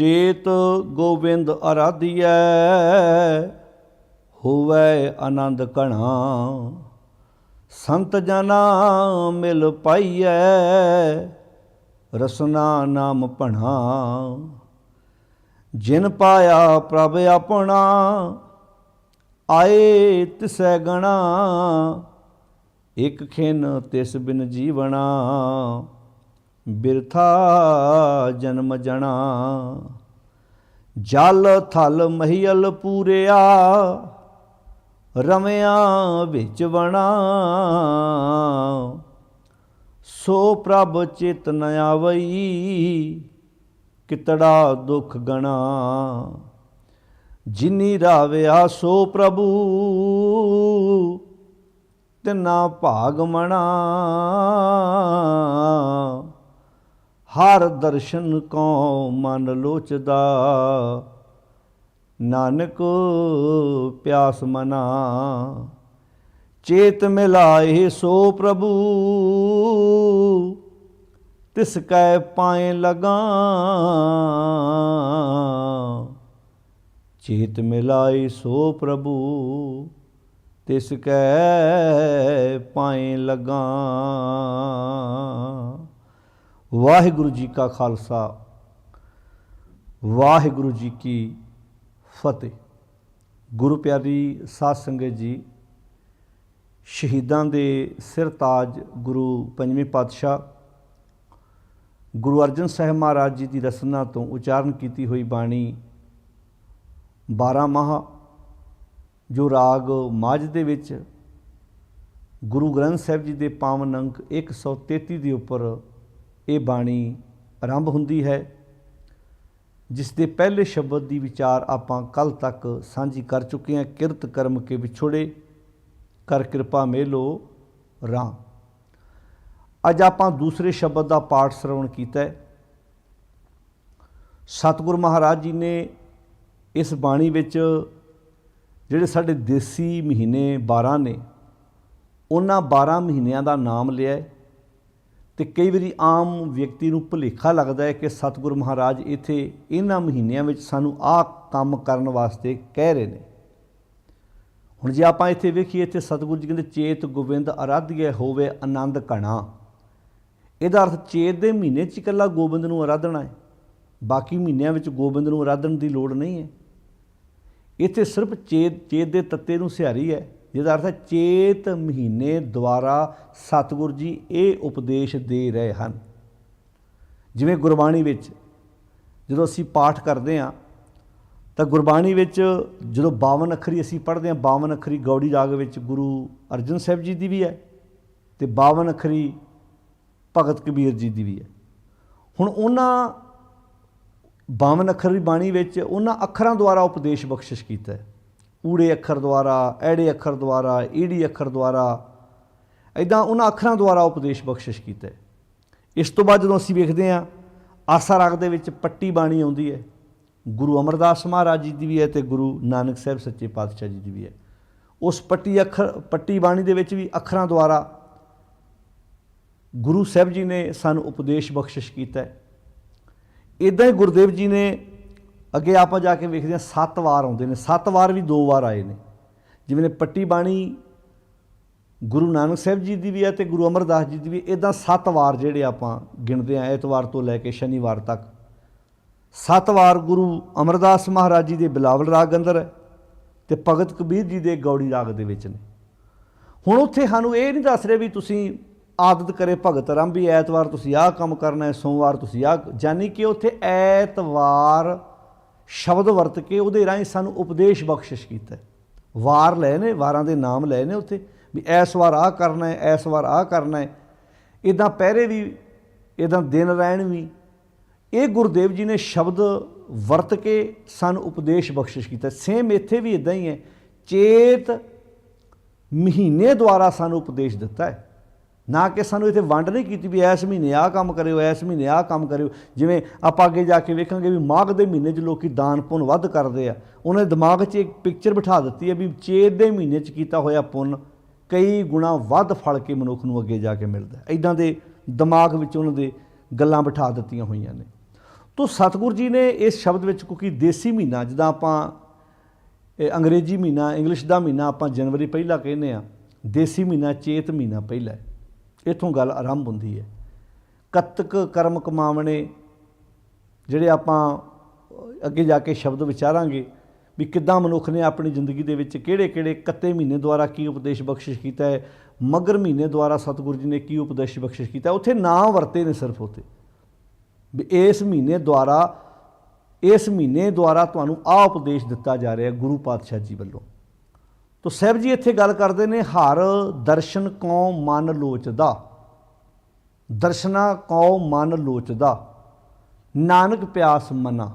चेत गोविंद आराधिया होवै आनंद घना। संत जना मिल पाइयै रसना नाम भना। जिन पाया प्रभ अपना आए तिसै गणा। एक खिन तिस बिन जीवना बिरथा जन्म जना। जल थल महियल पूरिया रमिया विच बना। सो प्रभ चित न आवई कितड़ा दुख गणा। जिनी राविया सो प्रभु तिना भाग मना। हर दर्शन को मन लोचदा नानक प्यास मना। चेत मिलाए सो प्रभु तिस कै पाए लगा। चेत मिलाए सो प्रभु तिस कै पाए लगा। वाहिगुरु जी का खालसा वाहिगुरु जी की फतेह। गुरु प्यारी साध संगत जी, शहीदां दे सिर ताज गुरु पंजवें पातशाह गुरु अर्जन साहिब महाराज जी की रसना तो उचारण की हुई बाणी 12 माह जो राग माझ दे विच गुरु ग्रंथ साहिब जी के पावन अंक 133 के उपर ये बाणी आरंभ हुंदी है, जिस दे पहले शब्द की विचार आपां कल तक सांझी कर चुके हैं। किरत कर्म के विछोड़े कर कृपा मेलो राम। अज आपां दूसरे शब्द का पाठ श्रवण किया। सतगुरु महाराज जी ने इस बाणी विच जिहड़े साडे देसी महीने 12 ने उन्हां 12 महीनों का नाम लिया है। तो कई बारी आम व्यक्ति नूं भुलेखा लगता है कि सतगुरु महाराज इत्थे इन्हां महीनों में सानूं आ काम करन वास्ते कह रहे हैं। हुण जे आपां इत्थे वेखीए इत्थे सतगुरु जी कहते चेत गोबिंद आराधिया होवे आनंद घना। इहदा अर्थ चेत के महीने च इकल्ला गोबिंद नूं आराधना है, बाकी महीनों में गोबिंद नूं आराधन की लोड़ नहीं है। इत्थे सिर्फ चेत के तत्ते नूं सिहारी है, जिसका अर्थ है चेत महीने द्वारा सतगुरु जी ये उपदेश दे रहे हैं। जिवें गुरबाणी विच जदों असीं पाठ करते हैं तो गुरबाणी विच जदों 52 अखरी असीं पढ़ते हैं, 52 अखरी गौड़ी राग विच गुरु अर्जन साहिब जी की भी है तो 52 अखरी भगत कबीर जी की भी है। हुण उन्हां 52 अखर की बाणी विच उन्हां अखरां द्वारा उपदेश बख्शिश कीता है। ऊड़े अखर द्वारा, ऐड़े अखर द्वारा, ईड़ी अखर द्वारा, इदां उन्हां अखरां द्वारा उपदेश बख्शिश कीता है। इस तो बाद जदों असीं वेखदे हां आसा राग दे विच पट्टी बाणी आउंदी है, गुरु अमरदास महाराज जी की भी है तो गुरु नानक साहिब सच्चे पातशाह जी की भी है। उस पट्टी बाणी दे विच भी अखरां द्वारा गुरु साहिब जी ने सानूं उपदेश बख्शिश कीता है। इदां ही गुरुदेव जी ने अगे आप जाके वेखते हैं 7 वार आते हैं, 7 वार भी 2 वार आए हैं। जिवें पट्टी बाणी गुरु नानक साहिब जी की भी है तो गुरु अमरदास जी की भी। इदां 7 वार जिहड़े आपां गिणदे हैं एतवार तो लैके शनिवार तक 7 वार गुरु अमरदास महाराज जी के बिलावल राग अंदर है तो भगत कबीर जी के गौड़ी राग दे विच ने। हुण उत्थे सानूं ये नहीं दस रहे भी तुसीं आदत करे भगत आरंभी ऐतवार तुसीं आह काम करना है, सोमवार तुसीं आह, जानी कि उत्थे ऐतवार शब्द वरत के उहदे राहीं सानूं उपदेश बख्शिश कीता है। वार लए ने, वारां दे नाम लए ने उत्थे भी इस वार आह करना है, इस वार आह करना है। इदां पहरे भी, इदां दिन रैण भी, ये गुरुदेव जी ने शब्द वरत के सानूं उपदेश बख्शिश कीता। सेम इत्थे भी इदां ही है, चेत महीने द्वारा सानूं उपदेश दिता है, ना कि सानूं इत्थे वंड नहीं की भी इस महीने आह काम करियो, इस महीने आह काम करियो। जिवें आपां अगे जाके वेखांगे भी माघ दे महीने 'च लोग दान पुन वध करते हैं, उन्होंने दिमाग 'च एक पिक्चर बिठा दी है भी चेत दे महीने 'च कीता होया पुन कई गुणा वध फल के मनुख नूं अगे जाके मिलदा है। इदां दे दिमाग विच उन्हां दे गल्लां बिठा दित्तियां होईयां ने। तो सतगुरु जी ने इस शब्द में, क्योंकि देसी महीना जिदा आप अंग्रेजी महीना इंग्लिश का महीना आप जनवरी पहला कहने, देसी महीना चेत महीना पहला है, इतों गल आरंभ होंदी है। कत्तक कर्म कमावने जिहड़े आपां अगे जाके शब्द विचारांगे भी किद्दां मनुख ने अपनी जिंदगी दे विच किहड़े-किहड़े कत्ते महीने द्वारा की उपदेश बख्शिश कीता है, मगर महीने द्वारा सतगुरु जी ने की उपदेश बख्शिश कीता, उत्थे नाम वरते ने सिर्फ उत्ते भी इस महीने द्वारा तुहानूं आ उपदेश दिता जा रहा है गुरु पातशाह जी वालों। तो साहब जी इत्थे गल करते हैं, हर दर्शन कौ मन लोचदा, दर्शना कौ मन लोचदा, नानक प्यास मना।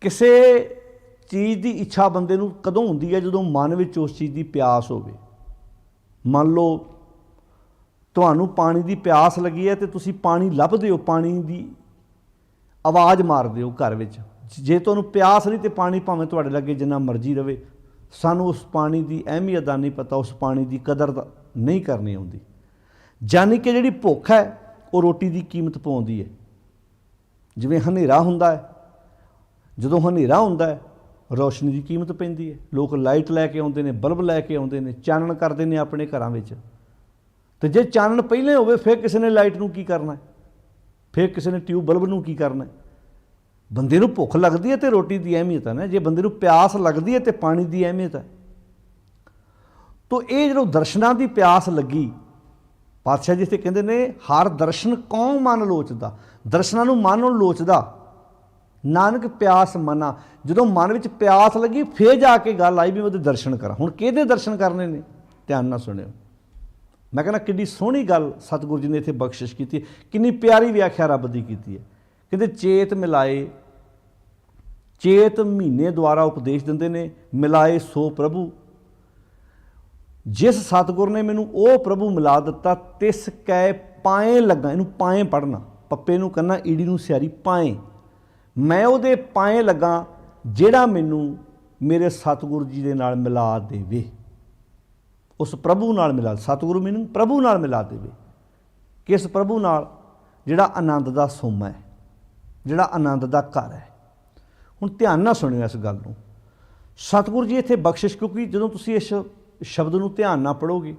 किसी चीज़ की इच्छा बंदे नूं कदों हुंदी है, जदों मन विच उस चीज़ की प्यास होवे। मान लो तुहानूं पानी की प्यास लगी है तो तुसीं पानी लभदे हो, पानी की आवाज़ मारदे हो घर विच। जे तुहानूं प्यास नहीं तो पानी भावें तुहाडे लगे जिन्ना मर्जी रहे, सानूं उस पानी की अहमियत दा नहीं पता, उस पानी की कदर नहीं करनी आउंदी। जानी कि जिहड़ी भुख है वो रोटी की कीमत पाउंदी है। जिवें हनेरा हुंदा है, जदों हनेरा हुंदा है रोशनी की कीमत पैंदी है, लोग लाइट लैके आउंदे ने, बल्ब लैके आउंदे ने, चानण करदे ने अपने घरां विच। ते जे चानण पहले होवे फिर किसी ने लाइट नूं की करना है, फिर किसी ने ट्यूब बल्ब नूं की करना है। बंदे नूं भुख लगदी है तो रोटी की अहमियत है ना, जे बंदे नूं प्यास लगदी है तो पानी की अहमियत है। तो ये जो दर्शनां की प्यास लगी, पातशाह जी इत्थे कहंदे ने हर दर्शन कौन मन लोचदा, दर्शनां नूं मन लोचदा, नानक प्यास मना। जो मन में प्यास लगी फिर जाके गल आई भी मैं दर्शन करा। हुण किहदे दर्शन करने ने, ध्यान नाल सुणिओ। मैं कहना किड्डी सोहनी गल सतगुरु जी ने इत्थे बख्शिश की, किन्नी प्यारी व्याख्या रब दी कीती है। कहते चेत मिलाए, चेत महीने द्वारा उपदेश दिंदे ने, मिलाए सो प्रभु। जिस सतगुर ने मैनू वो प्रभु मिला दिता, तिस कै पाए लगा। इनू पाए पढ़ना, पप्पे नू कहना ईड़ी नू सियारी पाए। मैं उहदे पाए लगा जिहड़ा मैनू मेरे सतगुरु जी दे नाल मिला देवे। उस प्रभु नाल मिला, सतगुरु मैनू प्रभु नाल मिला देवे। किस प्रभु नाल? जिहड़ा आनंद दा सोमा है, जिहड़ा आनंद दा घर है। हुण ध्यान नाल सुणिओ इस गल नूं। सतगुरु जी इत्थे बख्शिश, क्योंकि जदों तुसीं इस शब्द नूं ध्यान नाल पढ़ोगे,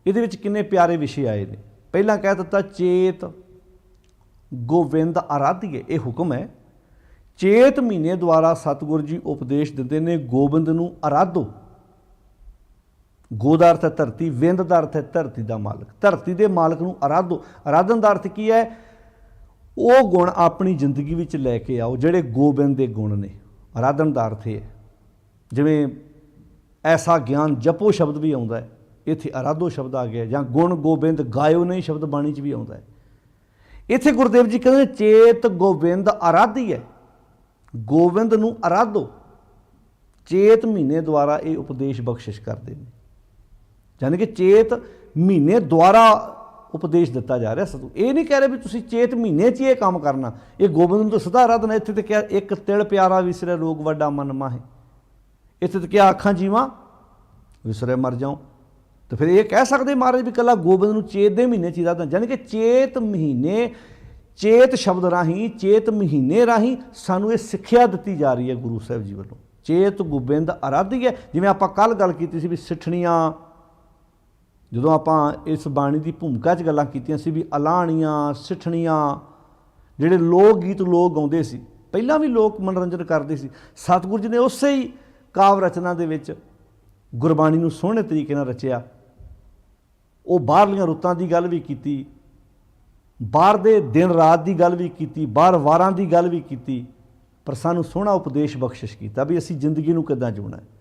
इहदे विच किन्ने प्यारे विषय आए ने। पहलां कह दित्ता चेत गोविंद आराधिए, ये हुक्म है। चेत महीने द्वारा सतगुरु जी उपदेश दिंदे ने, गोबिंद नूं आराधो। गो दा अर्थ है धरती, विंद दा अर्थ है धरती दा मालक। धरती दे मालक नूं आराधो। आराधन दा अर्थ की है? वो गुण अपनी जिंदगी विच लैके आओ जिहड़े गोबिंद दे गुण ने। आराधन दा अर्थ है जिवें ऐसा ज्ञान जपो शब्द भी आउंदा है, इत्थे आराधो शब्द आ गया, जां गुण गोबिंद गायो नहीं शब्द बाणी च भी आउंदा है। इत्थे गुरुदेव जी कहंदे चेत गोबिंद आराधिए, गोबिंद नूं आराधो। चेत महीने द्वारा ये उपदेश बख्शिश करते हैं, यानी कि चेत महीने द्वारा उपदेश दिता जा रहा। सतगुरु ये नहीं कह रहे भी तुसीं चेत महीने च ये काम करना, ये गोबिंद तो सदा आराधना। इत्थे तो क्या एक तिल प्यारा विसरे रोग वड्डा मन माहे, इत्थे तो क्या आखां जीवां विसरे मर जाऊं। तो फिर ये कह सकते महाराज भी कला गोबिंद नूं चेत दे महीने च ही आराधना, यानी कि चेत महीने, चेत शब्द राही, चेत महीने राही सानू ये सिक्ख्या दी जा रही है गुरु साहब जी वालों। चेत गोबिंद आराधिए, जिवें आपां कल गल कीती सी भी सिठणियां, जदों आपां इस बाणी की भूमिका च गल्लां कीतियां सी भी अलाहणियां सिठणियां जिहड़े लोक गीत लोक गाउंदे सी, पहिलां भी लोक मनोरंजन करदे सी। सतगुरु जी ने उसे ही काव्य रचना दे विच गुरबाणी नूं सोहणे तरीके नाल रचिया। वो बाहरलियां रुत्तां दी गल भी कीती, बाहर दे दिन रात की गल भी की, बाहर वारां की गल भी की, पर सानू सोहना उपदेश बख्शिश किया भी असी जिंदगी नूं किद्दां जीउणा है।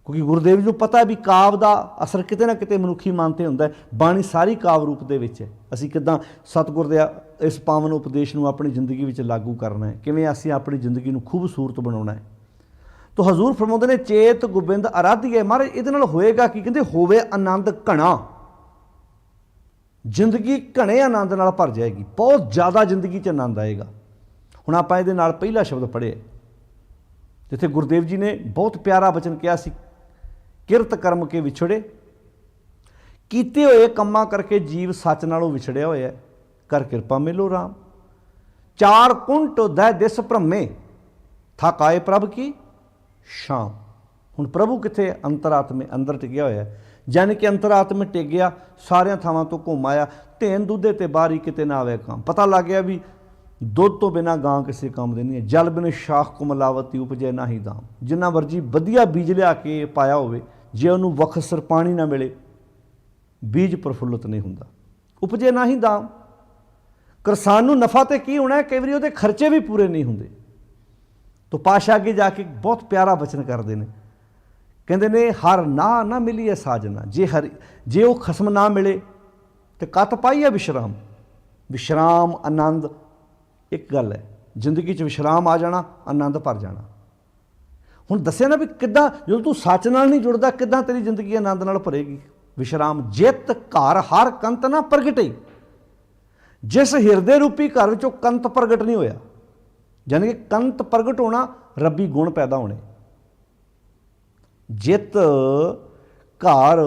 क्योंकि गुरुदेव जी नूं पता है भी काव का असर किते ना किते मनुखी मन ते हुंदा है। बाणी सारी काव रूप दे विच है। असी किद्दां सतगुर दे इस पावन उपदेश नूं अपनी जिंदगी विच लागू करना है, किवें असी अपनी जिंदगी नूं खूबसूरत बनाउणा है। तो हजूर फरमाउंदे ने चेत गोबिंद आराधिए। महाराज इहदे नाल होएगा कि कहंदे होवे आनंद घना, जिंदगी घने आनंद नाल भर जाएगी, बहुत ज़्यादा जिंदगी च आनंद आएगा। हुण आपां इहदे नाल पहला शब्द पढ़े जिथे गुरुदेव जी ने बहुत प्यारा बचन कहा सी, किरत कर्म के विछड़े, कीते हुए कम्मां करके जीव सच नालों विछड़िया होया, कर किरपा मिलो राम। 4 कुंट दै दिस भ्रमे थक आए प्रभ की शाम। हुण प्रभु कित्थे? अंतरात्मे अंदर टिकिया होया, जानी कि अंतरात्मे टिक गया, सारियां थावां तो घुम आया, धेन दुद्धे ते बारी किते ना आवे काम। पता लग गया भी दुध तो बिना गां किसी काम दी नहीं है, जल बिन शाख को मिलावती उपजे ना ही दाम। जिन्ना मर्जी वधिया बीज लिया के पाया होवे, जे उहनूं वखसर पानी ना मिले बीज प्रफुल्लित नहीं हुंदा, उपजे ना ही दाम। किसान नूं नफा ते की होना है, कई वारी उहदे खर्चे भी पूरे नहीं हुंदे। तो पातशाह अगे जाके बहुत प्यारा बचन करते हैं, कहते ने हर ना मिली है साजना, जे वो खसम ना मिले तो कत पाई है विश्राम। विश्राम आनंद एक गल है, जिंदगी च विश्राम आ जाना, आनंद भर जाना। हुण दस्सिया ना भी किद्दां जो तू सच नाल नहीं जुड़दा, किद्दां तेरी जिंदगी आनंद नाल भरेगी। विश्राम जित घर हर कंत ना प्रगटे, जिस हिरदे रूपी घर विचों कंत प्रगट नहीं होया, यानी कि कंत प्रगट होना रब्बी गुण पैदा होने। जित घर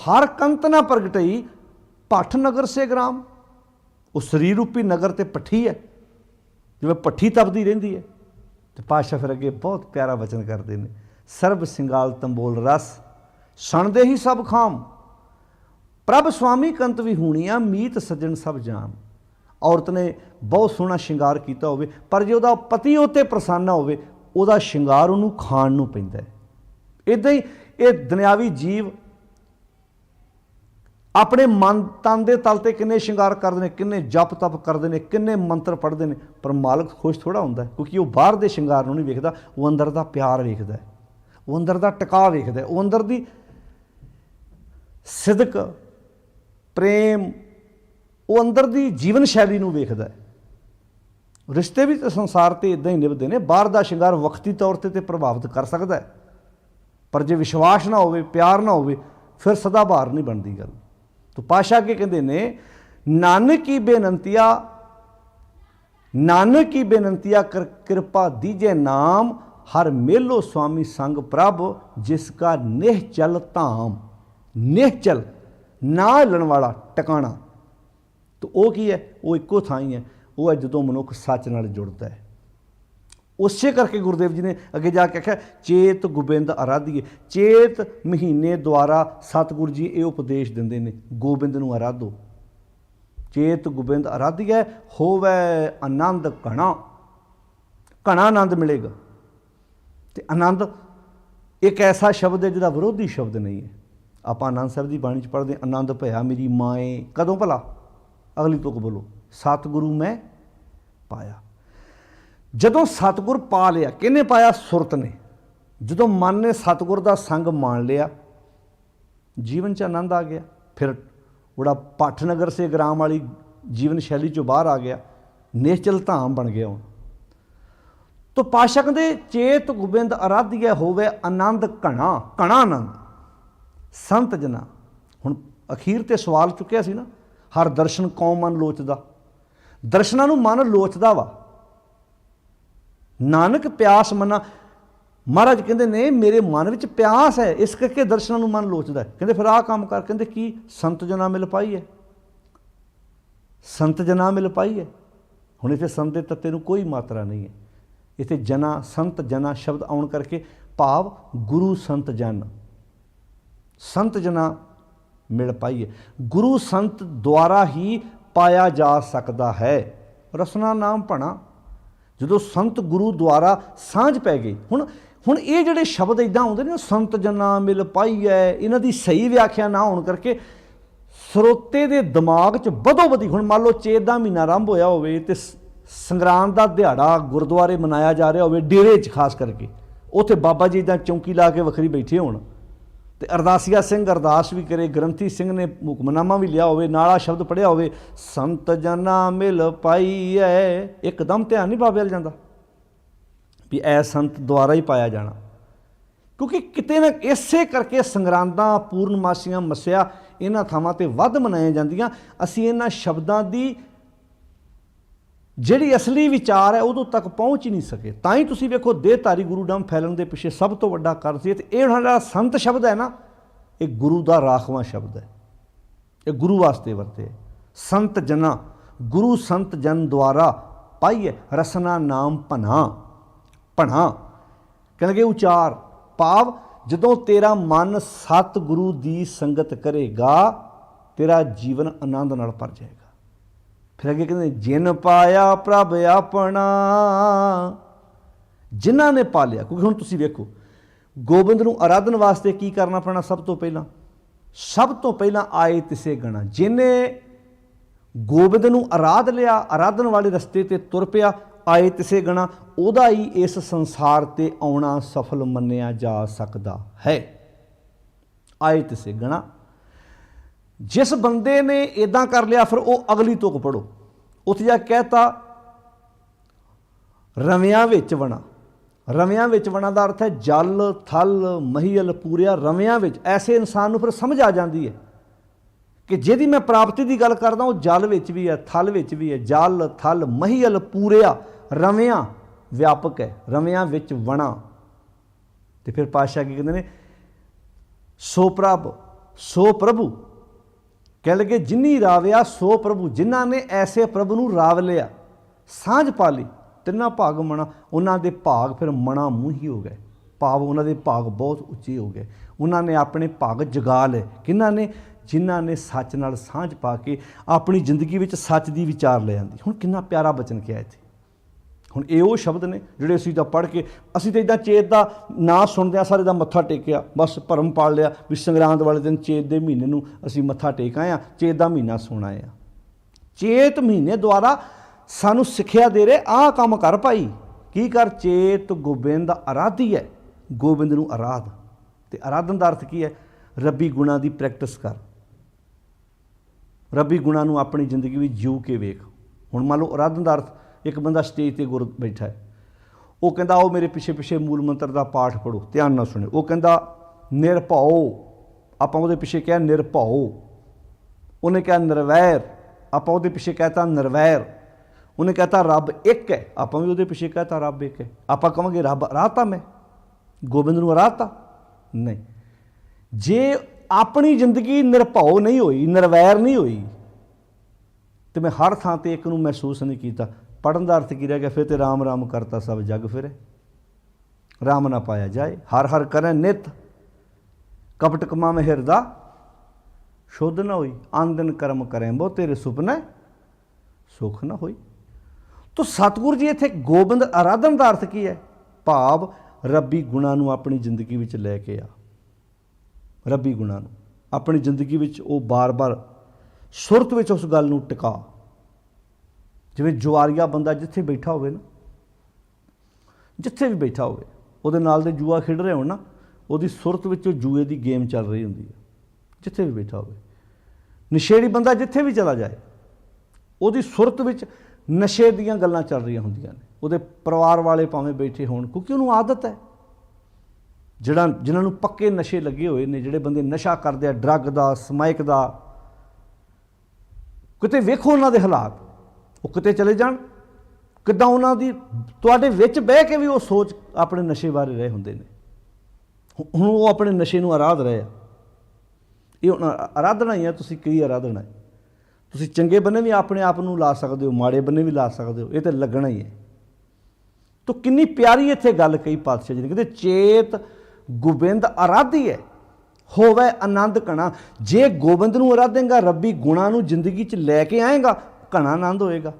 हर कंत ना प्रगटई, पठ नगर से ग्राम। उस शरीर रूपी नगर ते पट्ठी है, जिवें पट्ठी तपदी रहिंदी है। तो पातशाह फिर अगे बहुत प्यारा वचन करते हैं, सर्ब सिंगाल तंबोल रस सुणदे ही सब खाम, प्रभ स्वामी कंत विहूणियां मीत सज्जन सब जान। औरत ने बहुत सोहना शिंगार किया होवे, पर जे उहदा पति उत्ते प्रसन्न होवे, उहदा शिंगार उहनूं खाण नूं पैंदा है। इदां ही ये दुनियावी जीव अपने मन तन के तल ते किन्ने शिंगार करते हैं, किन्ने जप तप करते हैं, किन्ने मंत्र पढ़ते हैं, पर मालक खुश थोड़ा होंदा है, क्योंकि वो बाहर के शिंगार नहीं वेखदा, वो अंदर का प्यार वेखदा है, वो अंदर का टिका वेखदा है, वो अंदर की सिदक प्रेम, वो अंदर की जीवन शैली नूं वेखदा है। रिश्ते भी तो संसार ते इदां ही निभदे ने, बाहर का शिंगार वक्ती तौर ते प्रभावित कर सकता है, पर जे विश्वास ना होवे, प्यार ना होवे, फिर सदाबहार नहीं बनती गल। तो पातशाह के कहते ने नानक की बेनंतिया कर कृपा दीजे नाम, हर मेलो स्वामी संग प्रभ जिसका निहचल धाम। निहचल ना हिलण वाला टिकाणा, तो वो की है? वो इक्को थाई है, वो है जदों मनुख सच नाल जुड़ता है। उसे करके गुरुदेव जी ने अगे जाके आख्या चेत गोबिंद आराधिए। चेत महीने द्वारा सतगुरु जी ये उपदेश देंदे ने, गोबिंद नूं आराधो। चेत गोबिंद आराधिए होवै आनंद घना, घना आनंद मिलेगा। तो आनंद एक ऐसा शब्द है जिहदा विरोधी शब्द नहीं है। आप आनंद साहब की बाणी च पढ़ते, आनंद भया मेरी माए, कदों भला? अगली तुक बोलो, सतगुरु मैं पाया। जदों सतगुर पा लिया, किहने पाया? सुरत ने। जदों मन ने सतगुर का संग मान लिया, जीवन च आनंद आ गया। फिर बड़ा पठ नगर से ग्राम वाली जीवन शैली चों बाहर आ गया, निश्चल धाम बन गया। तो पातशाह कहते चेत गोबिंद आराधिए होवे आनंद घना, घना आनंद संत जना। हुण अखीर ते सवाल चुक्या सी ना, हर दर्शन कौम मन लोचदा। दर्शनां नूं मन लोचदा वा, नानक प्यास मना। महाराज कहते ने मेरे मन में प्यास है, इस करके दर्शनां नूं मन लोचदा है। कहते फिर आह काम कर, कहते की संत जना मिल पाई है, संत जना मिल पाई है। हुण इत्थे संत दे तत्ते नूं कोई मात्रा नहीं है, इत्थे जना संत जना शब्द आउण करके भाव गुरु संत जन, संत जना मिल पाई है। गुरु संत द्वारा ही पाया जा सकता है। रसना नाम भणा, जो संत गुरु द्वारा सांझ पै गई। हुण ये जिहड़े शब्द इदां आउंदे ने, संत जना मिल पाई है, इन्हां दी सही व्याख्या ना होण करके ਸਰੋਤੇ ਦੇ ਦਿਮਾਗ 'ਚ ਵਧੋ ਵਧੀ। ਹੁਣ ਮੰਨ ਲਓ ਚੇਤ ਦਾ ਮਹੀਨਾ ਆਰੰਭ ਹੋਇਆ ਹੋਵੇ ਤੇ ਸੰਗਰਾਂਦ ਦਾ ਦਿਹਾੜਾ ਗੁਰਦੁਆਰੇ ਮਨਾਇਆ ਜਾ ਰਿਹਾ ਹੋਵੇ, ਡੇਰੇ 'ਚ ਖਾਸ ਕਰਕੇ ਉੱਥੇ ਬਾਬਾ ਜੀ ਦਾ ਚੌਂਕੀ ਲਾ ਕੇ ਵੱਖਰੀ ਬੈਠੇ ਹੋਣ ਤੇ ਅਰਦਾਸੀਆ ਸਿੰਘ ਅਰਦਾਸ ਵੀ ਕਰੇ, ਗ੍ਰੰਥੀ ਸਿੰਘ ਨੇ ਹੁਕਮਨਾਮਾ ਵੀ ਲਿਆ ਹੋਵੇ, ਨਾਲਾ ਸ਼ਬਦ ਪੜ੍ਹਿਆ ਹੋਵੇ, ਸੰਤ ਜਨਾ ਮਿਲ ਪਾਈ ਹੈ, ਇੱਕਦਮ ਧਿਆਨ ਨਹੀਂ ਬਾਬੇ ਵੱਲ ਜਾਂਦਾ ਵੀ ਐ ਸੰਤ ਦੁਆਰਾ ਹੀ ਪਾਇਆ ਜਾਣਾ। क्योंकि किते ना इसे करके संगरांदा पूर्णमासियां मस्या इन्हां थावां ते वध मनाईਆਂ ਜਾਂਦੀਆਂ। ਅਸੀਂ ਇਹਨਾਂ ਸ਼ਬਦਾਂ ਦੀ ਜਿਹੜੀ ਅਸਲੀ ਵਿਚਾਰ ਹੈ ਉਦੋਂ ਤੱਕ ਪਹੁੰਚ ਹੀ ਨਹੀਂ ਸਕੇ। ਤਾਂ ਹੀ ਤੁਸੀਂ ਵੇਖੋ ਦੇਹਧਾਰੀ ਗੁਰੂ ਨਾਮ ਫੈਲਣ ਦੇ ਪਿੱਛੇ ਸਭ ਤੋਂ ਵੱਡਾ ਕਾਰਨ ਸੀ। ਤੇ ਇਹ ਜਿਹੜਾ ਸੰਤ ਸ਼ਬਦ ਹੈ ਨਾ, ਇਹ ਗੁਰੂ ਦਾ ਰਾਖਵਾਂ ਸ਼ਬਦ ਹੈ, ਇਹ ਗੁਰੂ ਵਾਸਤੇ ਵਰਤੇ। ਸੰਤ ਜਨਾਂ, ਗੁਰੂ ਸੰਤ ਜਨ ਦੁਆਰਾ ਪਾਈਐ। ਰਸਨਾ ਨਾਮ ਭਨਾ, ਭਣਾ ਕਹਿੰਦੇ ਉਚਾਰ, ਭਾਵ ਜਦੋਂ ਤੇਰਾ ਮਨ ਸਤਿਗੁਰੂ ਦੀ ਸੰਗਤ ਕਰੇਗਾ ਤੇਰਾ ਜੀਵਨ ਆਨੰਦ ਨਾਲ ਭਰ ਜਾਏਗਾ। ਫਿਰ ਅੱਗੇ ਕਹਿੰਦੇ ਜਿਨ ਪਾਇਆ ਪ੍ਰਭ ਆਪਣਾ, ਜਿਨ੍ਹਾਂ ਨੇ ਪਾ ਲਿਆ। ਕਿਉਂਕਿ ਹੁਣ ਤੁਸੀਂ ਵੇਖੋ ਗੋਬਿੰਦ ਨੂੰ ਆਰਾਧਨ ਵਾਸਤੇ ਕੀ ਕਰਨਾ ਪੈਣਾ? ਸਭ ਤੋਂ ਪਹਿਲਾਂ ਆਏ ਤਿਸੇ ਗਣਾ। ਜਿਹਨੇ ਗੋਬਿੰਦ ਨੂੰ ਆਰਾਧ ਲਿਆ, ਆਰਾਧਨ ਵਾਲੇ ਰਸਤੇ ਤੇ ਤੁਰ ਪਿਆ, ਆਏ ਤਿਸੇ ਗਣਾ, ਉਹਦਾ ਹੀ ਇਸ ਸੰਸਾਰ ਤੇ ਆਉਣਾ ਸਫਲ ਮੰਨਿਆ ਜਾ ਸਕਦਾ ਹੈ। ਆਏ ਤਿਸੇ ਗਣਾ। ਜਿਸ ਬੰਦੇ ਨੇ ਇਦਾਂ ਕਰ ਲਿਆ ਫਿਰ ਉਹ ਅਗਲੀ ਤੁਕ ਪੜੋ, ਉੱਥੇ ਜਾ ਕਹਿਤਾ ਰਵਿਆਂ ਵਿੱਚ ਵਣਾ। ਰਵਿਆਂ ਵਿੱਚ ਵਣਾ ਦਾ ਅਰਥ ਹੈ ਜਲ ਥਲ ਮਹੀਲ ਪੂਰਿਆ। ਰਵਿਆਂ ਵਿੱਚ ਐਸੇ ਇਨਸਾਨ ਨੂੰ ਫਿਰ ਸਮਝ ਆ ਜਾਂਦੀ ਹੈ ਕਿ ਜਿਹਦੀ ਮੈਂ ਪ੍ਰਾਪਤੀ ਦੀ ਗੱਲ ਕਰਦਾ ਉਹ ਜਲ ਵਿੱਚ ਵੀ ਹੈ, ਥਲ ਵਿੱਚ ਵੀ ਹੈ। ਜਲ ਥਲ ਮਹੀਲ ਪੂਰਿਆ, ਰਵਿਆਂ ਵਿਆਪਕ ਹੈ, ਰਵਿਆਂ ਵਿੱਚ ਵਣਾ। ਤੇ ਫਿਰ ਪਾਤਸ਼ਾਹ ਕੀ ਕਹਿੰਦੇ ਨੇ? ਸੋ ਪ੍ਰਭੂ ਕਹਿ ਲਗੇ ਜਿਨੀ ਰਾਵਿਆ ਸੋ ਪ੍ਰਭੂ। ਜਿਨ੍ਹਾਂ ਨੇ ਐਸੇ ਪ੍ਰਭੂ ਨੂੰ ਰਾਵ ਲਿਆ, ਸਾਂਝ ਪਾ ਲਈ, ਤਿੰਨਾਂ ਭਾਗ ਮਣਾ। ਉਹਨਾਂ ਦੇ ਭਾਗ ਫਿਰ ਮਣਾ ਮੂੰਹ ਹੀ ਹੋ ਗਏ, ਭਾਵ ਉਹਨਾਂ ਦੇ ਭਾਗ ਬਹੁਤ ਉੱਚੇ ਹੋ ਗਏ। ਉਹਨਾਂ ਨੇ ਆਪਣੇ ਭਾਗ ਜਗਾ ਲਏ। ਕਿਹਨਾਂ ਨੇ? ਜਿਨ੍ਹਾਂ ਨੇ ਸੱਚ ਨਾਲ ਸਾਂਝ ਪਾ ਕੇ ਆਪਣੀ ਜ਼ਿੰਦਗੀ ਵਿੱਚ ਸੱਚ ਦੀ ਵਿਚਾਰ ਲੈ ਆਂਦੀ। ਹੁਣ ਕਿੰਨਾ ਪਿਆਰਾ ਬਚਨ ਕਿਹਾ ਇੱਥੇ। ਹੁਣ ਇਹ ਉਹ ਸ਼ਬਦ ਨੇ ਜਿਹੜੇ ਅਸੀਂ ਤਾਂ ਪੜ੍ਹ ਕੇ, ਅਸੀਂ ਤਾਂ ਇੱਦਾਂ ਚੇਤ ਦਾ ਨਾਂ ਸੁਣਦਿਆਂ ਸਾਰੇ ਦਾ ਮੱਥਾ ਟੇਕਿਆ, ਬਸ ਭਰਮ ਪਾਲ ਲਿਆ ਵੀ ਸੰਗਰਾਂਦ ਵਾਲੇ ਦਿਨ ਚੇਤ ਦੇ ਮਹੀਨੇ ਨੂੰ ਅਸੀਂ ਮੱਥਾ ਟੇਕ ਆਏ ਹਾਂ, ਚੇਤ ਦਾ ਮਹੀਨਾ ਸੁਣ ਆਏ ਹਾਂ। ਚੇਤ ਮਹੀਨੇ ਦੁਆਰਾ ਸਾਨੂੰ ਸਿੱਖਿਆ ਦੇ ਰਹੇ, ਆਹ ਕੰਮ ਕਰ ਭਾਈ। ਕੀ ਕਰ? ਚੇਤ ਗੋਬਿੰਦ ਆਰਾਧੀ ਹੈ, ਗੋਬਿੰਦ ਨੂੰ ਆਰਾਧ। ਤੇ ਆਰਾਧਨ ਦਾ ਅਰਥ ਕੀ ਹੈ? ਰੱਬੀ ਗੁਣਾਂ ਦੀ ਪ੍ਰੈਕਟਿਸ ਕਰ, ਰੱਬੀ ਗੁਣਾਂ ਨੂੰ ਆਪਣੀ ਜ਼ਿੰਦਗੀ ਵਿੱਚ ਜਿਉ ਕੇ ਵੇਖ। ਹੁਣ ਮੰਨ ਲਓ ਆਰਾਧਨ ਦਾ ਅਰਥ, ਇੱਕ ਬੰਦਾ ਸਟੇਜ 'ਤੇ ਗੁਰ ਬੈਠਾ ਹੈ, ਉਹ ਕਹਿੰਦਾ ਆਓ ਮੇਰੇ ਪਿੱਛੇ ਮੂਲ ਮੰਤਰ ਦਾ ਪਾਠ ਪੜ੍ਹੋ, ਧਿਆਨ ਨਾਲ ਸੁਣਿਓ। ਉਹ ਕਹਿੰਦਾ ਨਿਰਭਉ, ਆਪਾਂ ਉਹਦੇ ਪਿੱਛੇ ਕਿਹਾ ਨਿਰਭਉ। ਉਹਨੇ ਕਿਹਾ ਨਿਰਵੈਰ, ਆਪਾਂ ਉਹਦੇ ਪਿੱਛੇ ਕਹਿਤਾ ਨਿਰਵੈਰ। ਉਹਨੇ ਕਹਤਾ ਰੱਬ ਇੱਕ ਹੈ, ਆਪਾਂ ਵੀ ਉਹਦੇ ਪਿੱਛੇ ਕਹਤਾ ਰੱਬ ਇੱਕ ਹੈ। ਆਪਾਂ ਕਹਾਂਗੇ ਰੱਬ ਆਰਾਧਤਾ, ਮੈਂ ਗੋਬਿੰਦ ਨੂੰ ਆਰਾਧਤਾ? ਨਹੀਂ। ਜੇ ਆਪਣੀ ਜ਼ਿੰਦਗੀ ਨਿਰਭਉ ਨਹੀਂ ਹੋਈ, ਨਿਰਵੈਰ ਨਹੀਂ ਹੋਈ, ਤੇ ਮੈਂ ਹਰ ਥਾਂ ਤੇ ਇੱਕ ਨੂੰ ਮਹਿਸੂਸ ਨਹੀਂ ਕੀਤਾ, ਪੜ੍ਹਨ ਦਾ ਅਰਥ ਕੀ ਰਹਿ ਗਿਆ? ਫਿਰ ਤੇ ਰਾਮ ਰਾਮ ਕਰਤਾ ਸਭ ਜਗ ਫਿਰੇ, ਰਾਮ ਨਾ ਪਾਇਆ ਜਾਏ। ਹਰ ਹਰ ਕਰੈ ਨਿਤ, ਕਪਟ ਕਮਾਵੇਂ ਹਿਰਦਾ ਸ਼ੁੱਧ ਨਾ ਹੋਈ। ਆਨ ਦਿਨ ਕਰਮ ਕਰੈ ਬੋ ਤੇਰੇ ਸੁਪਨੇ ਸੁਖ ਨਾ ਹੋਈ। ਤੋ ਸਤਿਗੁਰੂ ਜੀ ਇੱਥੇ ਗੋਬਿੰਦ ਆਰਾਧਨ ਦਾ ਅਰਥ ਕੀ ਹੈ? ਭਾਵ ਰੱਬੀ ਗੁਣਾਂ ਨੂੰ ਆਪਣੀ ਜ਼ਿੰਦਗੀ ਵਿੱਚ ਲੈ ਕੇ ਆ। ਰੱਬੀ ਗੁਣਾਂ ਨੂੰ ਆਪਣੀ ਜ਼ਿੰਦਗੀ ਵਿੱਚ ਉਹ ਬਾਰ-ਬਾਰ ਸੁਰਤ ਵਿੱਚ ਉਸ ਗੱਲ ਨੂੰ ਟਿਕਾ। ਜਿਵੇਂ ਜੁਆਰੀਆ ਬੰਦਾ ਜਿੱਥੇ ਬੈਠਾ ਹੋਵੇ ਨਾ, ਜਿੱਥੇ ਵੀ ਬੈਠਾ ਹੋਵੇ, ਉਹਦੇ ਨਾਲ ਦੇ ਜੂਆ ਖੇਡ ਰਹੇ ਹੋਣ ਨਾ, ਉਹਦੀ ਸੁਰਤ ਵਿੱਚ ਉਹ ਜੂਏ ਦੀ ਗੇਮ ਚੱਲ ਰਹੀ ਹੁੰਦੀ ਹੈ, ਜਿੱਥੇ ਵੀ ਬੈਠਾ ਹੋਵੇ। ਨਸ਼ੇੜੀ ਬੰਦਾ ਜਿੱਥੇ ਵੀ ਚਲਾ ਜਾਏ, ਉਹਦੀ ਸੁਰਤ ਵਿੱਚ ਨਸ਼ੇ ਦੀਆਂ ਗੱਲਾਂ ਚੱਲ ਰਹੀਆਂ ਹੁੰਦੀਆਂ ਨੇ। ਉਹਦੇ ਪਰਿਵਾਰ ਵਾਲੇ ਭਾਵੇਂ ਬੈਠੇ ਹੋਣ, ਕਿਉਂਕਿ ਉਹਨੂੰ ਆਦਤ ਹੈ। ਜਿਨ੍ਹਾਂ ਨੂੰ ਪੱਕੇ ਨਸ਼ੇ ਲੱਗੇ ਹੋਏ ਨੇ, ਜਿਹੜੇ ਬੰਦੇ ਨਸ਼ਾ ਕਰਦੇ ਆ, ਡਰੱਗ ਦਾ, ਸਮੈਕ ਦਾ, ਕਿਤੇ ਵੇਖੋ ਉਹਨਾਂ ਦੇ ਹਾਲਾਤ, ਉਹ ਕਿਤੇ ਚਲੇ ਜਾਣ, ਕਿੱਦਾਂ ਉਹਨਾਂ ਦੀ ਤੁਹਾਡੇ ਵਿੱਚ ਬਹਿ ਕੇ ਵੀ ਉਹ ਸੋਚ ਆਪਣੇ ਨਸ਼ੇ ਬਾਰੇ ਰਹੇ ਹੁੰਦੇ ਨੇ। ਹੁਣ ਉਹ ਆਪਣੇ ਨਸ਼ੇ ਨੂੰ ਆਰਾਧ ਰਹੇ ਆ। ਇਹ ਹੁਣ ਆਰਾਧਨਾ ਹੀ ਹੈ। ਤੁਸੀਂ ਕੀ ਆਰਾਧਨਾ ਹੈ? ਤੁਸੀਂ ਚੰਗੇ ਬੰਨੇ ਵੀ ਆਪਣੇ ਆਪ ਨੂੰ ਲਾ ਸਕਦੇ ਹੋ, ਮਾੜੇ ਬੰਨੇ ਵੀ ਲਾ ਸਕਦੇ ਹੋ, ਇਹ ਤਾਂ ਲੱਗਣਾ ਹੀ ਹੈ। ਤਾਂ ਕਿੰਨੀ ਪਿਆਰੀ ਇੱਥੇ ਗੱਲ ਕਹੀ ਪਾਤਸ਼ਾਹ ਜੀ ਨੇ, ਕਹਿੰਦੇ ਚੇਤ ਗੋਬਿੰਦ ਆਰਾਧੀ ਹੈ, ਹੋਵੇ ਆਨੰਦ ਘਣਾ। ਜੇ ਗੋਬਿੰਦ ਨੂੰ ਆਰਾਧੇਗਾ, ਰੱਬੀ ਗੁਣਾਂ ਨੂੰ ਜ਼ਿੰਦਗੀ 'ਚ ਲੈ ਕੇ ਆਏਗਾ, ਘਣਾ ਆਨੰਦ ਹੋਏਗਾ।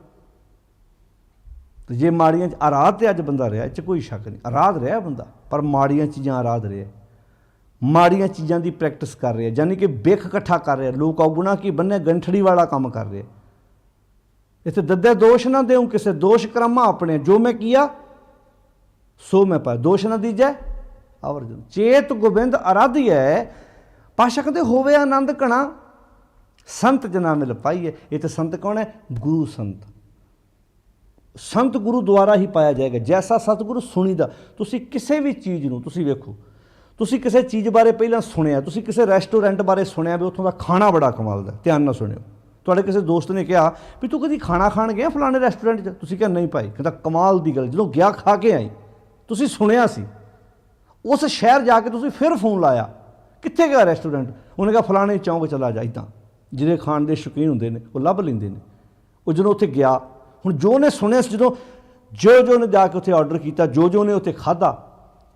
ਤੇ ਜੇ ਮਾੜੀਆਂ 'ਚ ਆਰਾਧ ਤੇ ਅੱਜ ਬੰਦਾ ਰਿਹਾ, ਇਹ 'ਚ ਕੋਈ ਸ਼ੱਕ ਨਹੀਂ, ਆਰਾਧ ਰਿਹਾ ਬੰਦਾ, ਪਰ ਮਾੜੀਆਂ ਚੀਜ਼ਾਂ ਆਰਾਧ ਰਿਹਾ, ਮਾੜੀਆਂ ਚੀਜ਼ਾਂ ਦੀ ਪ੍ਰੈਕਟਿਸ ਕਰ ਰਿਹਾ, ਯਾਨੀ ਕਿ ਬਿੱਖ ਇਕੱਠਾ ਕਰ ਰਿਹਾ। ਲੋਕ ਔਗੁਣਾ ਕੀ ਬੰਨੇ ਗੰਠੜੀ ਵਾਲਾ ਕੰਮ ਕਰ ਰਿਹਾ। ਇੱਥੇ ਦੱਦੇ ਦੋਸ਼ ਨਾ ਦੇਉ ਕਿਸੇ, ਦੋਸ਼ ਕਰਮਾ ਆਪਣੇ, ਜੋ ਮੈਂ ਕੀਆ ਸੋ ਮੈਂ ਪਾਇਆ, ਦੋਸ਼ ਨਾ ਦੀਜੈ ਆਵਰਜਨ। ਚੇਤ ਗੋਬਿੰਦ ਆਰਾਧੀ ਹੈ, ਪਾਸ਼ਾ ਕਹਿੰਦੇ ਹੋਵੇ ਆਨੰਦ ਘਣਾ, ਸੰਤ ਜਨਾ ਮਿਲ ਪਾਈਏ। ਇਹ ਤਾਂ ਸੰਤ ਕੌਣ ਹੈ? ਗੁਰੂ ਸੰਤ। ਸੰਤ ਗੁਰੂ ਦੁਆਰਾ ਹੀ ਪਾਇਆ ਜਾਏਗਾ। ਜੈਸਾ ਸਤਿਗੁਰੂ ਸੁਣੀਦਾ। ਤੁਸੀਂ ਕਿਸੇ ਵੀ ਚੀਜ਼ ਨੂੰ ਤੁਸੀਂ ਵੇਖੋ, ਤੁਸੀਂ ਕਿਸੇ ਚੀਜ਼ ਬਾਰੇ ਪਹਿਲਾਂ ਸੁਣਿਆ, ਤੁਸੀਂ ਕਿਸੇ ਰੈਸਟੋਰੈਂਟ ਬਾਰੇ ਸੁਣਿਆ ਵੀ ਉੱਥੋਂ ਦਾ ਖਾਣਾ ਬੜਾ ਕਮਾਲ ਦਾ, ਧਿਆਨ ਨਾਲ ਸੁਣਿਓ। ਤੁਹਾਡੇ ਕਿਸੇ ਦੋਸਤ ਨੇ ਕਿਹਾ ਵੀ ਤੂੰ ਕਦੀ ਖਾਣਾ ਖਾਣ ਗਿਆ ਫਲਾਣੇ ਰੈਸਟੋਰੈਂਟ 'ਚ? ਤੁਸੀਂ ਕਿਹਾ ਨਹੀਂ ਭਾਈ। ਕਹਿੰਦਾ ਕਮਾਲ ਦੀ ਗੱਲ, ਜਦੋਂ ਗਿਆ ਖਾ ਕੇ ਆਈ, ਤੁਸੀਂ ਸੁਣਿਆ ਸੀ, ਉਸ ਸ਼ਹਿਰ ਜਾ ਕੇ ਤੁਸੀਂ ਫਿਰ ਫੋਨ ਲਾਇਆ, ਕਿੱਥੇ ਗਿਆ ਰੈਸਟੋਰੈਂਟ? ਉਹਨੇ ਕਿਹਾ ਫਲਾਣੇ ਚੌਂਕ ਚਲਾ ਜਾ। ਇੱਦਾਂ ਜਿਹੜੇ ਖਾਣ ਦੇ ਸ਼ੌਕੀਨ ਹੁੰਦੇ ਨੇ ਉਹ ਲੱਭ ਲੈਂਦੇ ਨੇ। ਉਹ ਜਦੋਂ ਉੱਥੇ ਗਿਆ, ਹੁਣ ਜੋ ਉਹਨੇ ਸੁਣਿਆ ਸੀ, ਜਦੋਂ ਜੋ ਉਹਨੇ ਜਾ ਕੇ ਉੱਥੇ ਆਰਡਰ ਕੀਤਾ, ਜੋ ਉਹਨੇ ਉੱਥੇ ਖਾਧਾ,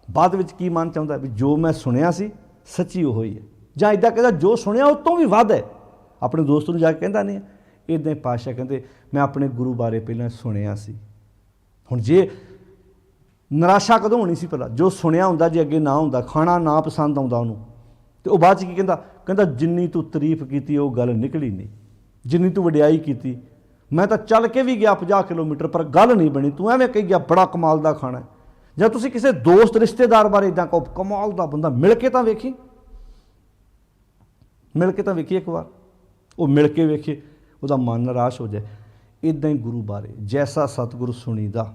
ਬਾਅਦ ਵਿੱਚ ਕੀ ਮਨ ਚਾਹੁੰਦਾ ਵੀ ਜੋ ਮੈਂ ਸੁਣਿਆ ਸੀ ਸੱਚੀ ਉਹ ਹੀ ਹੈ, ਜਾਂ ਇੱਦਾਂ ਕਹਿੰਦਾ ਜੋ ਸੁਣਿਆ ਉਹ ਤੋਂ ਵੀ ਵੱਧ ਹੈ। ਆਪਣੇ ਦੋਸਤ ਨੂੰ ਜਾ ਕੇ ਕਹਿੰਦਾ ਨਹੀਂ, ਇੱਦਾਂ ਹੀ ਪਾਤਸ਼ਾਹ ਕਹਿੰਦੇ ਮੈਂ ਆਪਣੇ ਗੁਰੂ ਬਾਰੇ ਪਹਿਲਾਂ ਸੁਣਿਆ ਸੀ। ਹੁਣ ਜੇ ਨਿਰਾਸ਼ਾ ਕਦੋਂ ਹੋਣੀ ਸੀ ਭਲਾ? ਜੋ ਸੁਣਿਆ ਹੁੰਦਾ ਜੇ ਅੱਗੇ ਨਾ ਹੁੰਦਾ, ਖਾਣਾ ਨਾ ਪਸੰਦ ਆਉਂਦਾ ਉਹਨੂੰ, ਤੇ ਉਹ ਬਾਅਦ 'ਚ ਕੀ ਕਹਿੰਦਾ ਜਿੰਨੀ ਤੂੰ ਤਾਰੀਫ ਕੀਤੀ ਉਹ ਗੱਲ ਨਿਕਲੀ ਨਹੀਂ, ਜਿੰਨੀ ਤੂੰ ਵਡਿਆਈ ਕੀਤੀ ਮੈਂ ਤਾਂ ਚੱਲ ਕੇ ਵੀ ਗਿਆ 50 ਕਿਲੋਮੀਟਰ ਪਰ ਗੱਲ ਨਹੀਂ ਬਣੀ, ਤੂੰ ਐਵੇਂ ਕਹੀ ਗਿਆ ਬੜਾ ਕਮਾਲ ਦਾ ਖਾਣਾ। ਜਾਂ ਤੁਸੀਂ ਕਿਸੇ ਦੋਸਤ ਰਿਸ਼ਤੇਦਾਰ ਬਾਰੇ ਇੱਦਾਂ ਕਹੋ ਕਮਾਲ ਦਾ ਬੰਦਾ, ਮਿਲ ਕੇ ਤਾਂ ਵੇਖੀ, ਮਿਲ ਕੇ ਤਾਂ ਵੇਖੀ ਇੱਕ ਵਾਰ, ਉਹ ਮਿਲ ਕੇ ਵੇਖੇ ਉਹਦਾ ਮਨ ਨਿਰਾਸ਼ ਹੋ ਜਾਏ। ਇੱਦਾਂ ਹੀ ਗੁਰੂ ਬਾਰੇ ਜੈਸਾ ਸਤਿਗੁਰੂ ਸੁਣੀਦਾ,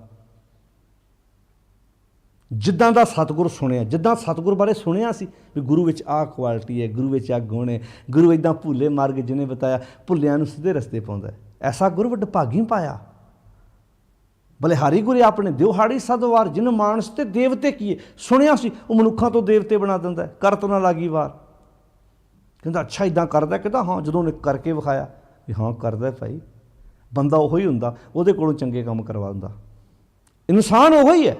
ਜਿੱਦਾਂ ਦਾ ਸਤਿਗੁਰ ਸੁਣਿਆ, ਜਿੱਦਾਂ ਸਤਿਗੁਰ ਬਾਰੇ ਸੁਣਿਆ ਸੀ ਵੀ ਗੁਰੂ ਵਿੱਚ ਆਹ ਕੁਆਲਿਟੀ ਹੈ, ਗੁਰੂ ਵਿੱਚ ਆਹ ਗੁਣ ਹੈ, ਗੁਰੂ ਇੱਦਾਂ ਭੁੱਲੇ ਮਾਰਗ ਜਿਹਨੇ ਬਤਾਇਆ ਭੁੱਲਿਆਂ ਨੂੰ ਸਿੱਧੇ ਰਸਤੇ ਪਾਉਂਦਾ, ਐਸਾ ਗੁਰੂ ਵਡਭਾਗੀ ਪਾਇਆ। ਬਲਿਹਾਰੀ ਗੁਰੇ ਆਪਣੇ ਦਿਵਹਾੜੀ ਸਦਵਾਰ ਜਿਨ ਮਾਨਸ ਤੇ ਦੇਵਤੇ ਕੀਏ, ਸੁਣਿਆ ਸੀ ਉਹ ਮਨੁੱਖਾਂ ਤੋਂ ਦੇਵਤੇ ਬਣਾ ਦਿੰਦਾ, ਕਰਤ ਨਾ ਲਾਗੀ ਵਾਰ। ਕਹਿੰਦਾ ਅੱਛਾ ਇੱਦਾਂ ਕਰਦਾ, ਕਹਿੰਦਾ ਹਾਂ, ਜਦੋਂ ਉਹਨੇ ਕਰਕੇ ਵਿਖਾਇਆ ਵੀ ਹਾਂ ਕਰਦਾ ਭਾਈ, ਬੰਦਾ ਉਹੋ ਹੀ ਹੁੰਦਾ, ਉਹਦੇ ਕੋਲੋਂ ਚੰਗੇ ਕੰਮ ਕਰਵਾ ਦਿੰਦਾ। ਇਨਸਾਨ ਉਹੋ ਹੀ ਹੈ,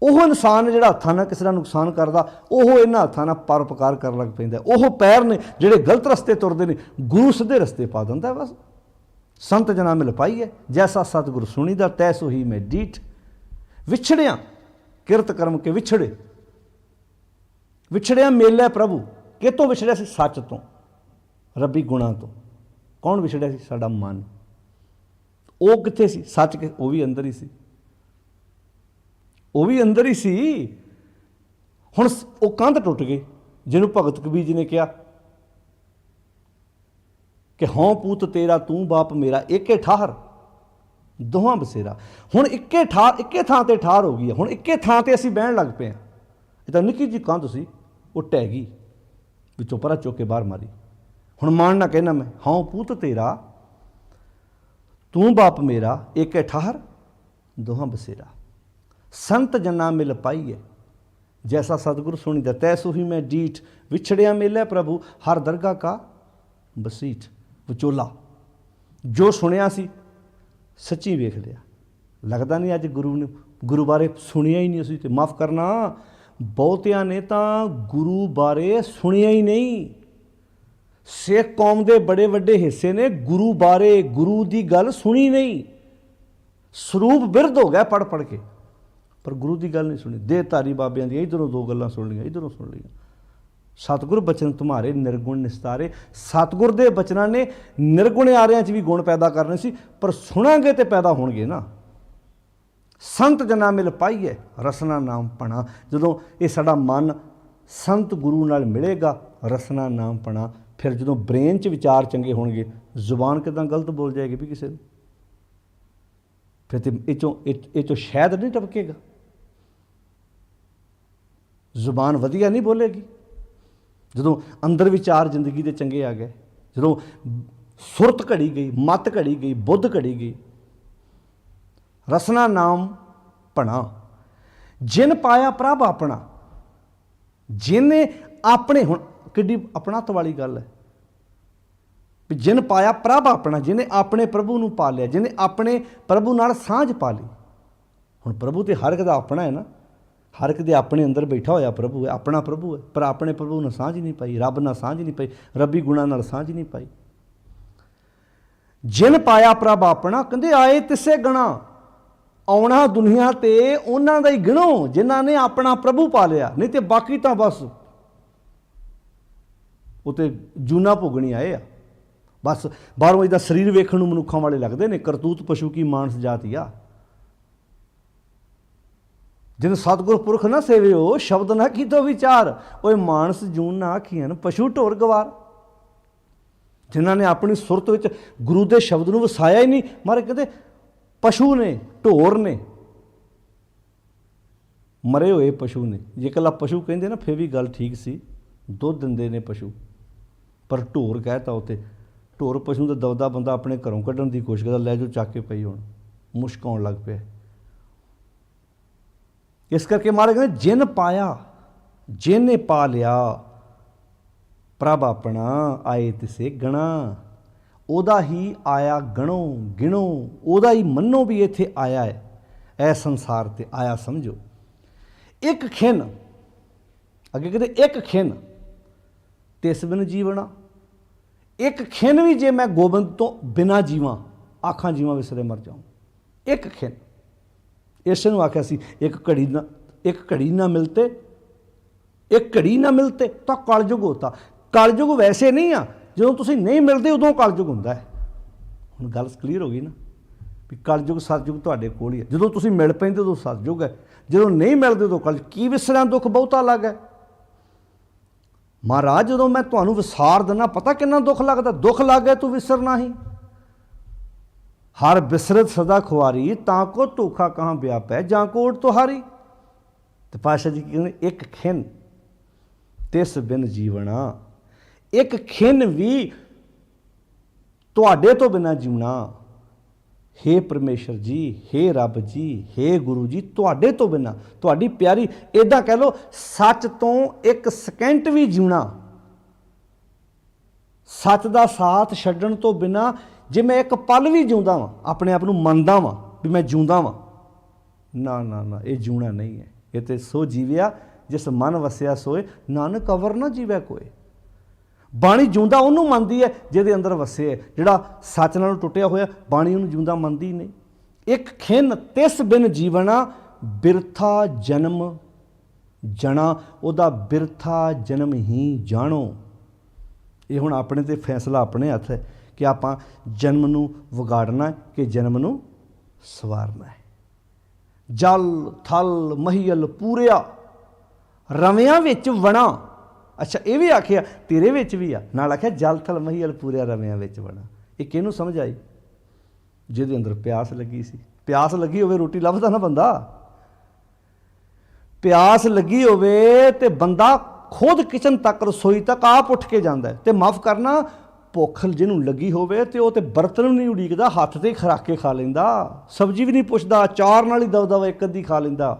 ਉਹ ਇਨਸਾਨ ਜਿਹੜਾ ਹੱਥਾਂ ਨਾਲ ਕਿਸੇ ਦਾ ਨੁਕਸਾਨ ਕਰਦਾ, ਉਹ ਇਹਨਾਂ ਹੱਥਾਂ ਨਾਲ ਪਰਉਪਕਾਰ ਕਰਨ ਲੱਗ ਪੈਂਦਾ। ਉਹ ਪੈਰ ਨੇ ਜਿਹੜੇ ਗਲਤ ਰਸਤੇ ਤੁਰਦੇ ਨੇ, ਗੁਰੂ ਸਿੱਧੇ ਰਸਤੇ ਪਾ ਦਿੰਦਾ। ਬਸ ਸੰਤ ਜਨਾ ਮਿਲ ਪਾਈ ਹੈ, ਜੈਸਾ ਸਤਿਗੁਰ ਸੁਣੀਦਾ ਤੈਸੋ ਹੀ ਮੈਂ ਡੀਠ। ਵਿਛੜਿਆ ਕਿਰਤ ਕਰਮ ਕੇ ਵਿਛੜੇ, ਵਿਛੜਿਆ ਮੇਲੇ ਪ੍ਰਭੂ। ਕਿਤੋਂ ਵਿਛੜਿਆ ਸੀ? ਸੱਚ ਤੋਂ, ਰੱਬੀ ਗੁਣਾਂ ਤੋਂ। ਕੌਣ ਵਿਛੜਿਆ ਸੀ? ਸਾਡਾ ਮਨ। ਉਹ ਕਿੱਥੇ ਸੀ? ਸੱਚ ਕੇ ਉਹ ਵੀ ਅੰਦਰ ਹੀ ਸੀ, ਉਹ ਵੀ ਅੰਦਰ ਹੀ ਸੀ। ਹੁਣ ਉਹ ਕੰਧ ਟੁੱਟ ਗਈ ਜਿਹਨੂੰ ਭਗਤ ਕਬੀਰ ਜੀ ਨੇ ਕਿਹਾ ਕਿ ਹਉ ਪੂਤ ਤੇਰਾ ਤੂੰ ਬਾਪ ਮੇਰਾ, ਏਕੇ ਠਾਹਰ ਦੋਹਾਂ ਬਸੇਰਾ। ਹੁਣ ਇੱਕੇ ਥਾਂ ਤੇ ਠਾਹਰ ਹੋ ਗਈ ਹੈ। ਹੁਣ ਇੱਕੇ ਥਾਂ ਤੇ ਅਸੀਂ ਬਹਿਣ ਲੱਗ ਪਏ ਹਾਂ। ਇਹ ਤਾਂ ਨਿੱਕੀ ਜਿਹੀ ਕੰਧ ਸੀ, ਉਹ ਢਹਿ ਗਈ, ਵਿੱਚੋਂ ਪਰਾਂ ਚੁੱਕ ਕੇ ਬਾਹਰ ਮਾਰੀ। ਹੁਣ ਮਾਣ ਨਾ ਕਹਿਣਾ ਮੈਂ, ਹਉ ਪੂਤ ਤੇਰਾ ਤੂੰ ਬਾਪ ਮੇਰਾ, ਏਕੇ ਠਾਹਰ ਦੋਹਾਂ ਬਸੇਰਾ। ਸੰਤ ਜਨਾ ਮਿਲ ਪਾਈ ਹੈ, ਜੈਸਾ ਸਤਿਗੁਰ ਸੁਣੀਦਾ ਤੈਸੋ ਹੀ ਮੈਂ ਡੀਠ। ਵਿਛੜਿਆ ਮੇਲੇ ਪ੍ਰਭੂ ਹਰ ਦਰਗਾਹ ਕਾ ਬਸੀਠ। ਵਿਚੋਲਾ ਜੋ ਸੁਣਿਆ ਸੀ ਸੱਚੀ ਵੇਖ ਲਿਆ। ਲੱਗਦਾ ਨਹੀਂ ਅੱਜ ਗੁਰੂ ਬਾਰੇ ਸੁਣਿਆ ਹੀ ਨਹੀਂ ਅਸੀਂ। ਤੇ ਮਾਫ਼ ਕਰਨਾ, ਬਹੁਤਿਆਂ ਨੇ ਤਾਂ ਗੁਰੂ ਬਾਰੇ ਸੁਣਿਆ ਹੀ ਨਹੀਂ। ਸਿੱਖ ਕੌਮ ਦੇ ਬੜੇ ਵੱਡੇ ਹਿੱਸੇ ਨੇ ਗੁਰੂ ਬਾਰੇ, ਗੁਰੂ ਦੀ ਗੱਲ ਸੁਣੀ ਨਹੀਂ। ਸਰੂਪ ਬਿਰਧ ਹੋ ਗਿਆ ਪੜ੍ਹ ਪੜ੍ਹ ਕੇ, ਪਰ ਗੁਰੂ ਦੀ ਗੱਲ ਨਹੀਂ ਸੁਣੀ। ਦੇਹਧਾਰੀ ਬਾਬਿਆਂ ਦੀਆਂ ਇੱਧਰੋਂ ਦੋ ਗੱਲਾਂ ਸੁਣ ਲਈਆਂ, ਇੱਧਰੋਂ ਸੁਣ ਲਈਆਂ। ਸਤਿਗੁਰ ਬਚਨ ਤੁਮਾਰੇ ਨਿਰਗੁਣ ਨਿਸਤਾਰੇ। ਸਤਿਗੁਰ ਦੇ ਬਚਨਾਂ ਨੇ ਨਿਰਗੁਣਿਆਰਿਆਂ 'ਚ ਵੀ ਗੁਣ ਪੈਦਾ ਕਰਨੇ ਸੀ, ਪਰ ਸੁਣਾਂਗੇ ਤੇ ਪੈਦਾ ਹੋਣਗੇ ਨਾ। ਸੰਤ ਜਨਾ ਮਿਲ ਪਾਈਏ ਰਸਨਾ ਨਾਮ ਪਣਾ। ਜਦੋਂ ਇਹ ਸਾਡਾ ਮਨ ਸੰਤ ਗੁਰੂ ਨਾਲ ਮਿਲੇਗਾ, ਰਸਨਾ ਨਾਮ ਪਣਾ, ਫਿਰ ਜਦੋਂ ਬ੍ਰੇਨ 'ਚ ਵਿਚਾਰ ਚੰਗੇ ਹੋਣਗੇ, ਜ਼ੁਬਾਨ ਕਿੱਦਾਂ ਗਲਤ ਬੋਲ ਜਾਏਗੀ ਵੀ ਕਿਸੇ ਨੂੰ, ਫਿਰ ਤੇ ਇਹ 'ਚੋਂ ਸ਼ਾਇਦ ਨਹੀਂ ਟਪਕੇਗਾ। ਜ਼ੁਬਾਨ ਵਧੀਆ ਨਹੀਂ ਬੋਲੇਗੀ ਜਦੋਂ ਅੰਦਰ ਵਿਚਾਰ ਜ਼ਿੰਦਗੀ ਦੇ ਚੰਗੇ ਆ ਗਏ, ਜਦੋਂ ਸੁਰਤ ਘੜੀ ਗਈ, ਮੱਤ ਘੜੀ ਗਈ, ਬੁੱਧ ਘੜੀ ਗਈ। ਰਸਨਾ ਨਾਮ ਭਣਾ ਜਿਨ ਪਾਇਆ ਪ੍ਰਭ ਆਪਣਾ। ਜਿਹਨੇ ਆਪਣੇ, ਹੁਣ ਕਿੱਡੀ ਆਪਣਤ ਵਾਲੀ ਗੱਲ ਹੈ ਵੀ ਜਿਨ ਪਾਇਆ ਪ੍ਰਭ ਆਪਣਾ, ਜਿਹਨੇ ਆਪਣੇ ਪ੍ਰਭੂ ਨੂੰ ਪਾ ਲਿਆ, ਜਿਹਨੇ ਆਪਣੇ ਪ੍ਰਭੂ ਨਾਲ ਸਾਂਝ ਪਾ ਲਈ। ਹੁਣ ਪ੍ਰਭੂ ਤੇ ਹਰ ਇੱਕ ਦਾ ਆਪਣਾ ਹੈ ਨਾ, ਹਰ ਇੱਕ ਦੇ ਆਪਣੇ ਅੰਦਰ ਬੈਠਾ ਹੋਇਆ ਪ੍ਰਭੂ ਹੈ, ਆਪਣਾ ਪ੍ਰਭੂ ਹੈ, ਪਰ ਆਪਣੇ ਪ੍ਰਭੂ ਨਾਲ ਸਾਂਝ ਨਹੀਂ ਪਾਈ, ਰੱਬ ਨਾਲ ਸਾਂਝ ਨਹੀਂ ਪਾਈ, ਰੱਬੀ ਗੁਣਾਂ ਨਾਲ ਸਾਂਝ ਨਹੀਂ ਪਾਈ। ਜਿਨ ਪਾਇਆ ਪ੍ਰਭ ਆਪਣਾ, ਕਹਿੰਦੇ ਆਏ ਤਿਸੇ ਗਣਾ। ਆਉਣਾ ਦੁਨੀਆ ਤੇ ਉਹਨਾਂ ਦਾ ਹੀ ਗਿਣੋ ਜਿਨ੍ਹਾਂ ਨੇ ਆਪਣਾ ਪ੍ਰਭੂ ਪਾ ਲਿਆ, ਨਹੀਂ ਤੇ ਬਾਕੀ ਤਾਂ ਬਸ ਉਹ ਤੇ ਜੂਨਾ ਭੋਗਣੀ ਆਏ ਆ। ਬਸ ਬਾਹਰੋਂ ਇਹਦਾ ਸਰੀਰ ਵੇਖਣ ਨੂੰ ਮਨੁੱਖਾਂ ਵਾਲੇ ਲੱਗਦੇ ਨੇ, ਕਰਤੂਤ ਪਸ਼ੂ ਕੀ ਮਾਨਸ ਜਾਤੀ ਆ। ਜਿਨ ਸਤਿਗੁਰ ਪੁਰਖ ਨਾ ਸੇਵਿਓ ਸ਼ਬਦ ਨਾ ਕੀਤੋ ਵਿਚਾਰ। ਓਏ ਮਾਨਸ ਜੂਨ ਨਾ ਆਖੀਆਂ ਪਸ਼ੂ ਢੋਰ ਗਵਾਰ। ਜਿਨ੍ਹਾਂ ਨੇ ਆਪਣੀ ਸੁਰਤ ਵਿੱਚ ਗੁਰੂ ਦੇ ਸ਼ਬਦ ਨੂੰ ਵਸਾਇਆ ਹੀ ਨਹੀਂ, ਮਾਰੇ ਕਹਿੰਦੇ ਪਸ਼ੂ ਨੇ, ਢੋਰ ਨੇ, ਮਰੇ ਹੋਏ ਪਸ਼ੂ ਨੇ। ਜੇ ਇਕੱਲਾ ਪਸ਼ੂ ਕਹਿੰਦੇ ਨਾ ਫਿਰ ਵੀ ਗੱਲ ਠੀਕ ਸੀ, ਦੁੱਧ ਦਿੰਦੇ ਨੇ ਪਸ਼ੂ, ਪਰ ਢੋਰ ਕਹਿਤਾ ਉੱਤੇ। ਢੋਰ ਪਸ਼ੂ ਦਾ ਦਬਦਾ ਬੰਦਾ ਆਪਣੇ ਘਰੋਂ ਕੱਢਣ ਦੀ ਕੋਸ਼ਿਸ਼ ਕਰਦਾ, ਲੈ ਜਾਓ ਚੱਕ ਕੇ ਪਈ, ਹੁਣ ਮੁਸ਼ਕ ਆਉਣ ਲੱਗ ਪਿਆ। ਇਸ ਕਰਕੇ ਮਹਾਰਾਜ ਕਹਿੰਦੇ ਜਿਨ ਪਾਇਆ, ਜਿਹਨੇ ਪਾ ਲਿਆ ਪ੍ਰਭ ਆਪਣਾ, ਆਏ ਤਿਸੇ ਗਣਾ। ਉਹਦਾ ਹੀ ਆਇਆ ਗਣੋ ਗਿਣੋ, ਉਹਦਾ ਹੀ ਮੰਨੋ ਵੀ ਇੱਥੇ ਆਇਆ ਹੈ, ਇਹ ਸੰਸਾਰ ਤੇ ਆਇਆ ਸਮਝੋ। ਇੱਕ ਖਿਨ, ਅੱਗੇ ਕਹਿੰਦੇ ਇੱਕ ਖਿਨ ਤਿਸ ਬਿਨ ਜੀਵਣਾ, ਇੱਕ ਖਿਨ ਵੀ ਜੇ ਮੈਂ ਗੋਬਿੰਦ ਤੋਂ ਬਿਨਾਂ ਜੀਵਾਂ, ਆਖਾਂ ਜੀਵਾਂ ਵਿਸਰੇ ਮਰ ਜਾਊਂ। ਇੱਕ ਖਿਨ, ਇਸ ਨੂੰ ਆਖਿਆ ਸੀ ਇੱਕ ਘੜੀ ਨਾ, ਇੱਕ ਘੜੀ ਨਾ ਮਿਲਤੇ, ਇੱਕ ਘੜੀ ਨਾ ਮਿਲਤੇ ਤਾਂ ਕਲਯੁਗ ਹੋਤਾ। ਕਲਯੁਗ ਵੈਸੇ ਨਹੀਂ ਆ, ਜਦੋਂ ਤੁਸੀਂ ਨਹੀਂ ਮਿਲਦੇ ਉਦੋਂ ਕਲਯੁਗ ਹੁੰਦਾ ਹੈ। ਹੁਣ ਗੱਲ ਕਲੀਅਰ ਹੋ ਗਈ ਨਾ ਵੀ ਕਲਯੁਗ ਸਤਯੁਗ ਤੁਹਾਡੇ ਕੋਲ ਹੀ ਹੈ। ਜਦੋਂ ਤੁਸੀਂ ਮਿਲ ਪੈਂਦੇ ਉਦੋਂ ਸਤਯੁਗ ਹੈ, ਜਦੋਂ ਨਹੀਂ ਮਿਲਦੇ ਉਦੋਂ ਕਲਯੁਗ। ਕੀ ਵਿਸਰਿਆ ਦੁੱਖ ਬਹੁਤਾ ਲੱਗ ਹੈ। ਮਹਾਰਾਜ ਜਦੋਂ ਮੈਂ ਤੁਹਾਨੂੰ ਵਿਸਾਰ ਦਿੰਦਾ, ਪਤਾ ਕਿੰਨਾ ਦੁੱਖ ਲੱਗਦਾ। ਦੁੱਖ ਲੱਗ ਗਿਆ ਤੂੰ ਵਿਸਰਨਾ ਹੀ। ਹਰ ਬਿਸਰਤ ਸਦਾ ਖੁਆਰੀ, ਤਾਂ ਕੋ ਧੋਖਾ ਕਹਾਂ ਵਿਆਪੈ, ਜਾਂ ਕੋਟ ਤੁਹਾਰੀ। ਤੇ ਪਾਤਸ਼ਾਹ ਜੀ ਕਹਿੰਦੇ ਇੱਕ ਖਿਨ ਤਿਸ ਬਿਨ ਜੀਵਣਾ, ਇੱਕ ਖਿਨ ਵੀ ਤੁਹਾਡੇ ਤੋਂ ਬਿਨਾਂ ਜਿਉਣਾ। ਹੇ ਪਰਮੇਸ਼ਰ ਜੀ, ਹੇ ਰੱਬ ਜੀ, ਹੇ ਗੁਰੂ ਜੀ, ਤੁਹਾਡੇ ਤੋਂ ਬਿਨਾਂ, ਤੁਹਾਡੀ ਪਿਆਰੀ, ਇੱਦਾਂ ਕਹਿ ਲਓ ਸੱਚ ਤੋਂ ਇੱਕ ਸਕਿੰਟ ਵੀ ਜਿਉਣਾ। ਸੱਚ ਦਾ ਸਾਥ ਛੱਡਣ ਤੋਂ ਬਿਨਾਂ ਜੇ ਮੈਂ ਇੱਕ ਪਲ ਵੀ ਜਿਉਂਦਾ ਵਾਂ, ਆਪਣੇ ਆਪ ਨੂੰ ਮੰਨਦਾ ਵਾਂ ਵੀ ਮੈਂ ਜਿਉਂਦਾ ਵਾਂ, ਨਾ ਨਾ ਨਾ, ਇਹ ਜਿਉਣਾ ਨਹੀਂ ਹੈ। ਇਹ ਤੇ ਸੋ ਜੀਵਿਆ ਜਿਸ ਮਨ ਵਸਿਆ ਸੋਏ, ਨਾਨਕ ਅਵਰ ਨਾ ਜੀਵੈ ਕੋਏ। ਬਾਣੀ ਜਿਉਂਦਾ ਉਹਨੂੰ ਮੰਨਦੀ ਹੈ ਜਿਹਦੇ ਅੰਦਰ ਵਸੇ ਹੈ। ਜਿਹੜਾ ਸੱਚ ਨਾਲੋਂ ਟੁੱਟਿਆ ਹੋਇਆ, ਬਾਣੀ ਉਹਨੂੰ ਜਿਉਂਦਾ ਮੰਨਦੀ ਨਹੀਂ। ਇੱਕ ਖਿਨ ਤਿਸ ਬਿਨ ਜੀਵਣਾ, ਬਿਰਥਾ ਜਨਮ ਜਣਾ, ਉਹਦਾ ਬਿਰਥਾ ਜਨਮ ਹੀ ਜਾਣੋ। ਇਹ ਹੁਣ ਆਪਣੇ ਤੇ ਫੈਸਲਾ ਆਪਣੇ ਹੱਥ ਹੈ ਕਿ ਆਪਾਂ ਜਨਮ ਨੂੰ ਵਿਗਾੜਨਾ ਹੈ ਕਿ ਜਨਮ ਨੂੰ ਸਵਾਰਨਾ ਹੈ। ਜਲ ਥਲ ਮਹੀਲ ਪੂਰਿਆ, ਰਵਿਆਂ ਵਿੱਚ ਵਣਾ। ਅੱਛਾ, ਇਹ ਵੀ ਆਖਿਆ ਤੇਰੇ ਵਿੱਚ ਵੀ ਆ, ਨਾਲ ਆਖਿਆ ਜਲ ਥਲ ਮਹੀਲ ਪੂਰਿਆ ਰਵਿਆਂ ਵਿੱਚ ਵਣਾ। ਇਹ ਕਿਹਨੂੰ ਸਮਝ ਆਈ? ਜਿਹਦੇ ਅੰਦਰ ਪਿਆਸ ਲੱਗੀ ਸੀ। ਪਿਆਸ ਲੱਗੀ ਹੋਵੇ ਰੋਟੀ ਲੱਭਦਾ ਨਾ ਬੰਦਾ। ਪਿਆਸ ਲੱਗੀ ਹੋਵੇ ਤੇ ਬੰਦਾ ਖੁਦ ਕਿਚਨ ਤੱਕ, ਰਸੋਈ ਤੱਕ ਆਪ ਉੱਠ ਕੇ ਜਾਂਦਾ ਹੈ। ਤੇ ਮਾਫ ਕਰਨਾ, ਭੁੱਖ ਜਿਹਨੂੰ ਲੱਗੀ ਹੋਵੇ ਤੇ ਉਹ ਤੇ ਬਰਤਨ ਨੂੰ ਨਹੀਂ ਉਡੀਕਦਾ, ਹੱਥ ਤੇ ਖਰਾਕ ਕੇ ਖਾ ਲੈਂਦਾ। ਸਬਜ਼ੀ ਵੀ ਨਹੀਂ ਪੁੱਛਦਾ, ਚਾਰ ਨਾਲ ਹੀ ਦਵ ਇੱਕ ਅੱਧੀ ਖਾ ਲੈਂਦਾ।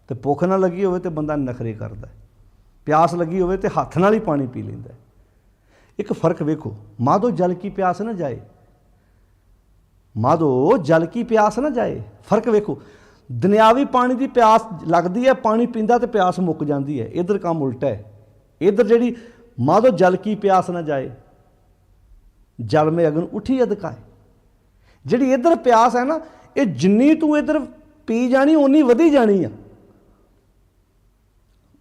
ਤੇ ਭੁੱਖ ਨਾ ਲੱਗੀ ਹੋਵੇ ਤੇ ਬੰਦਾ ਨਖਰੇ ਕਰਦਾ। ਪਿਆਸ ਲੱਗੀ ਹੋਵੇ ਤੇ ਹੱਥ ਨਾਲ ਹੀ ਪਾਣੀ ਪੀ ਲੈਂਦਾ। ਇੱਕ ਫਰਕ ਵੇਖੋ, ਮਾਧੋ ਜਲ ਕੀ ਪਿਆਸ ਨਾ ਜਾਏ, ਮਾਧੋ ਜਲ ਕੀ ਪਿਆਸ ਨਾ ਜਾਏ। ਫਰਕ ਵੇਖੋ, ਦੁਨਿਆਵੀ ਪਾਣੀ ਦੀ ਪਿਆਸ ਲੱਗਦੀ ਹੈ, ਪਾਣੀ ਪੀਂਦਾ ਤੇ ਪਿਆਸ ਮੁੱਕ ਜਾਂਦੀ ਹੈ। ਇੱਧਰ ਕੰਮ ਉਲਟਾ ਹੈ। ਇੱਧਰ ਜਿਹੜੀ ਮਾਧੋ ਜਲ ਕੀ ਪਿਆਸ ਨਾ ਜਾਏ, ਜਲ ਮੇ ਅਗਨ ਉੱਠੀ ਅਧਕਾਏ। ਜਿਹੜੀ ਇੱਧਰ ਪਿਆਸ ਹੈ ਨਾ, ਇਹ ਜਿੰਨੀ ਤੂੰ ਇੱਧਰ ਪੀ ਜਾਣੀ ਓਨੀ ਵਧੀ ਜਾਣੀ ਆ।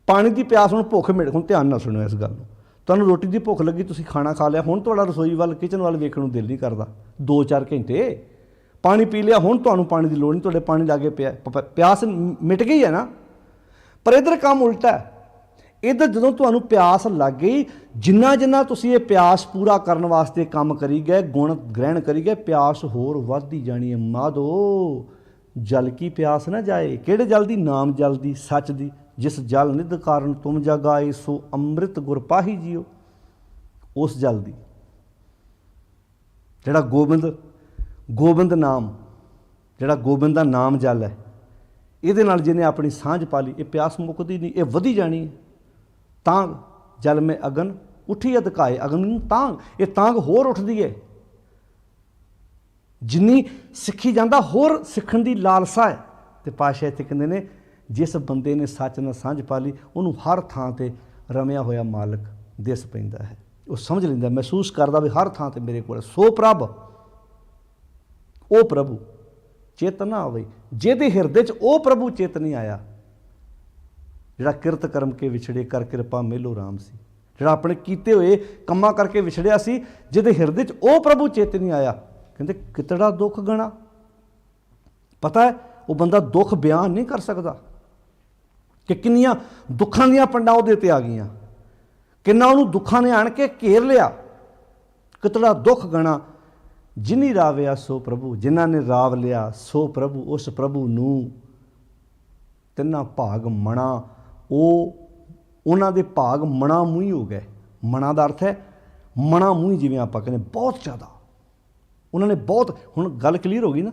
ਪਾਣੀ ਦੀ ਪਿਆਸ ਹੁਣ ਭੁੱਖ ਮਿਟ, ਹੁਣ ਧਿਆਨ ਨਾਲ ਸੁਣਿਓ ਇਸ ਗੱਲ ਨੂੰ। ਤੁਹਾਨੂੰ ਰੋਟੀ ਦੀ ਭੁੱਖ ਲੱਗੀ, ਤੁਸੀਂ ਖਾਣਾ ਖਾ ਲਿਆ, ਹੁਣ ਤੁਹਾਡਾ ਰਸੋਈ ਵੱਲ, ਕਿਚਨ ਵੱਲ ਵੇਖਣ ਨੂੰ ਦਿਲ ਨਹੀਂ ਕਰਦਾ 2-4 ਘੰਟੇ। ਪਾਣੀ ਪੀ ਲਿਆ, ਹੁਣ ਤੁਹਾਨੂੰ ਪਾਣੀ ਦੀ ਲੋੜ ਨਹੀਂ, ਤੁਹਾਡੇ ਪਾਣੀ ਲਾਗੇ ਪਿਆ, ਪਿਆਸ ਮਿਟ ਗਈ ਹੈ ਨਾ। ਪਰ ਇੱਧਰ ਕੰਮ ਉਲਟਾ ਹੈ। ਇੱਧਰ ਜਦੋਂ ਤੁਹਾਨੂੰ ਪਿਆਸ ਲੱਗ ਗਈ, ਜਿੰਨਾ ਜਿੰਨਾ ਤੁਸੀਂ ਇਹ ਪਿਆਸ ਪੂਰਾ ਕਰਨ ਵਾਸਤੇ ਕੰਮ ਕਰੀ ਗਏ, ਗੁਣ ਗ੍ਰਹਿਣ ਕਰੀ ਗਏ, ਪਿਆਸ ਹੋਰ ਵੱਧਦੀ ਜਾਣੀ ਹੈ। ਮਾਧੋ ਜਲ ਕੀ ਪਿਆਸ ਨਾ ਜਾਏ। ਕਿਹੜੇ ਜਲ ਦੀ? ਨਾਮ ਜਲ ਦੀ, ਸੱਚ ਦੀ। ਜਿਸ ਜਲ ਨਿਧ ਕਾਰਨ ਤੁਮ ਜਗਾਏ, ਸੋ ਅੰਮ੍ਰਿਤ ਗੁਰ ਪਾਹੀ ਜੀਓ। ਉਸ ਜਲ ਦੀ, ਜਿਹੜਾ ਗੋਬਿੰਦ ਨਾਮ, ਜਿਹੜਾ ਗੋਬਿੰਦ ਦਾ ਨਾਮ ਜਲ ਹੈ, ਇਹਦੇ ਨਾਲ ਜਿਹਨੇ ਆਪਣੀ ਸਾਂਝ ਪਾ ਲਈ, ਇਹ ਪਿਆਸ ਮੁੱਕਦੀ ਨਹੀਂ, ਇਹ ਵਧੀ ਜਾਣੀ ਹੈ। ਤਾਂਘ ਜਲ ਮੇ ਅਗਨ ਉੱਠੀ ਅਧਕਾਏ। ਅਗਨ ਨੂੰ ਤਾਂਘ, ਇਹ ਤਾਂਘ ਹੋਰ ਉੱਠਦੀ ਹੈ। ਜਿੰਨੀ ਸਿੱਖੀ ਜਾਂਦਾ ਹੋਰ ਸਿੱਖਣ ਦੀ ਲਾਲਸਾ ਹੈ। ਤੇ ਪਾਤਸ਼ਾਹ ਇੱਥੇ ਕਹਿੰਦੇ ਨੇ, ਜਿਸ ਬੰਦੇ ਨੇ ਸੱਚ ਨਾਲ ਸਾਂਝ ਪਾ ਲਈ, ਉਹਨੂੰ ਹਰ ਥਾਂ ਤੇ ਰਮਿਆ ਹੋਇਆ ਮਾਲਕ ਦਿਸ ਪੈਂਦਾ ਹੈ। ਉਹ ਸਮਝ ਲੈਂਦਾ, ਮਹਿਸੂਸ ਕਰਦਾ ਵੀ ਹਰ ਥਾਂ ਤੇ ਮੇਰੇ ਕੋਲ। ਸੋ ਪ੍ਰਭ, ਉਹ ਪ੍ਰਭੂ ਚਿੱਤ ਨਾ ਆਵੇ, ਜਿਹਦੇ ਹਿਰਦੇ 'ਚ ਉਹ ਪ੍ਰਭੂ ਚਿੱਤ ਨਹੀਂ ਆਇਆ, ਜਿਹੜਾ ਕਿਰਤ ਕਰਮ ਕੇ ਵਿਛੜੇ ਕਰ ਕਿਰਪਾ ਮੇਲੋ ਰਾਮ ਸੀ, ਜਿਹੜਾ ਆਪਣੇ ਕੀਤੇ ਹੋਏ ਕੰਮਾਂ ਕਰਕੇ ਵਿਛੜਿਆ ਸੀ, ਜਿਹਦੇ ਹਿਰਦੇ 'ਚ ਉਹ ਪ੍ਰਭੂ ਚਿੱਤ ਨਹੀਂ ਆਇਆ। ਕਹਿੰਦੇ ਕਿਤੜਾ ਦੁੱਖ ਗਣਾ। ਪਤਾ ਹੈ, ਉਹ ਬੰਦਾ ਦੁੱਖ ਬਿਆਨ ਨਹੀਂ ਕਰ ਸਕਦਾ ਕਿ ਕਿੰਨੀਆਂ ਦੁੱਖਾਂ ਦੀਆਂ ਪੰਡਾਂ ਉਹਦੇ 'ਤੇ ਆ ਗਈਆਂ, ਕਿੰਨਾ ਉਹਨੂੰ ਦੁੱਖਾਂ ਨੇ ਆਣ ਕੇ ਘੇਰ ਲਿਆ। ਕਿਤੜਾ ਦੁੱਖ ਗਣਾ ਜਿਨੀ ਰਾਵਿਆ ਸੋ ਪ੍ਰਭੂ। ਜਿਨ੍ਹਾਂ ਨੇ ਰਾਵ ਲਿਆ ਸੋ ਪ੍ਰਭੂ, ਉਸ ਪ੍ਰਭੂ ਨੂੰ ਤਿੰਨਾਂ ਭਾਗ ਮਣਾ। ਉਹਨਾਂ ਦੇ ਭਾਗ ਮਣਾ ਮੂੰਹ ਹੋ ਗਏ। ਮਣਾ ਦਾ ਅਰਥ ਹੈ ਮਣਾ ਮੂੰਹ, ਜਿਵੇਂ ਆਪਾਂ ਕਹਿੰਦੇ ਬਹੁਤ ਜ਼ਿਆਦਾ। ਉਹਨਾਂ ਨੇ ਬਹੁਤ, ਹੁਣ ਗੱਲ ਕਲੀਅਰ ਹੋ ਗਈ ਨਾ।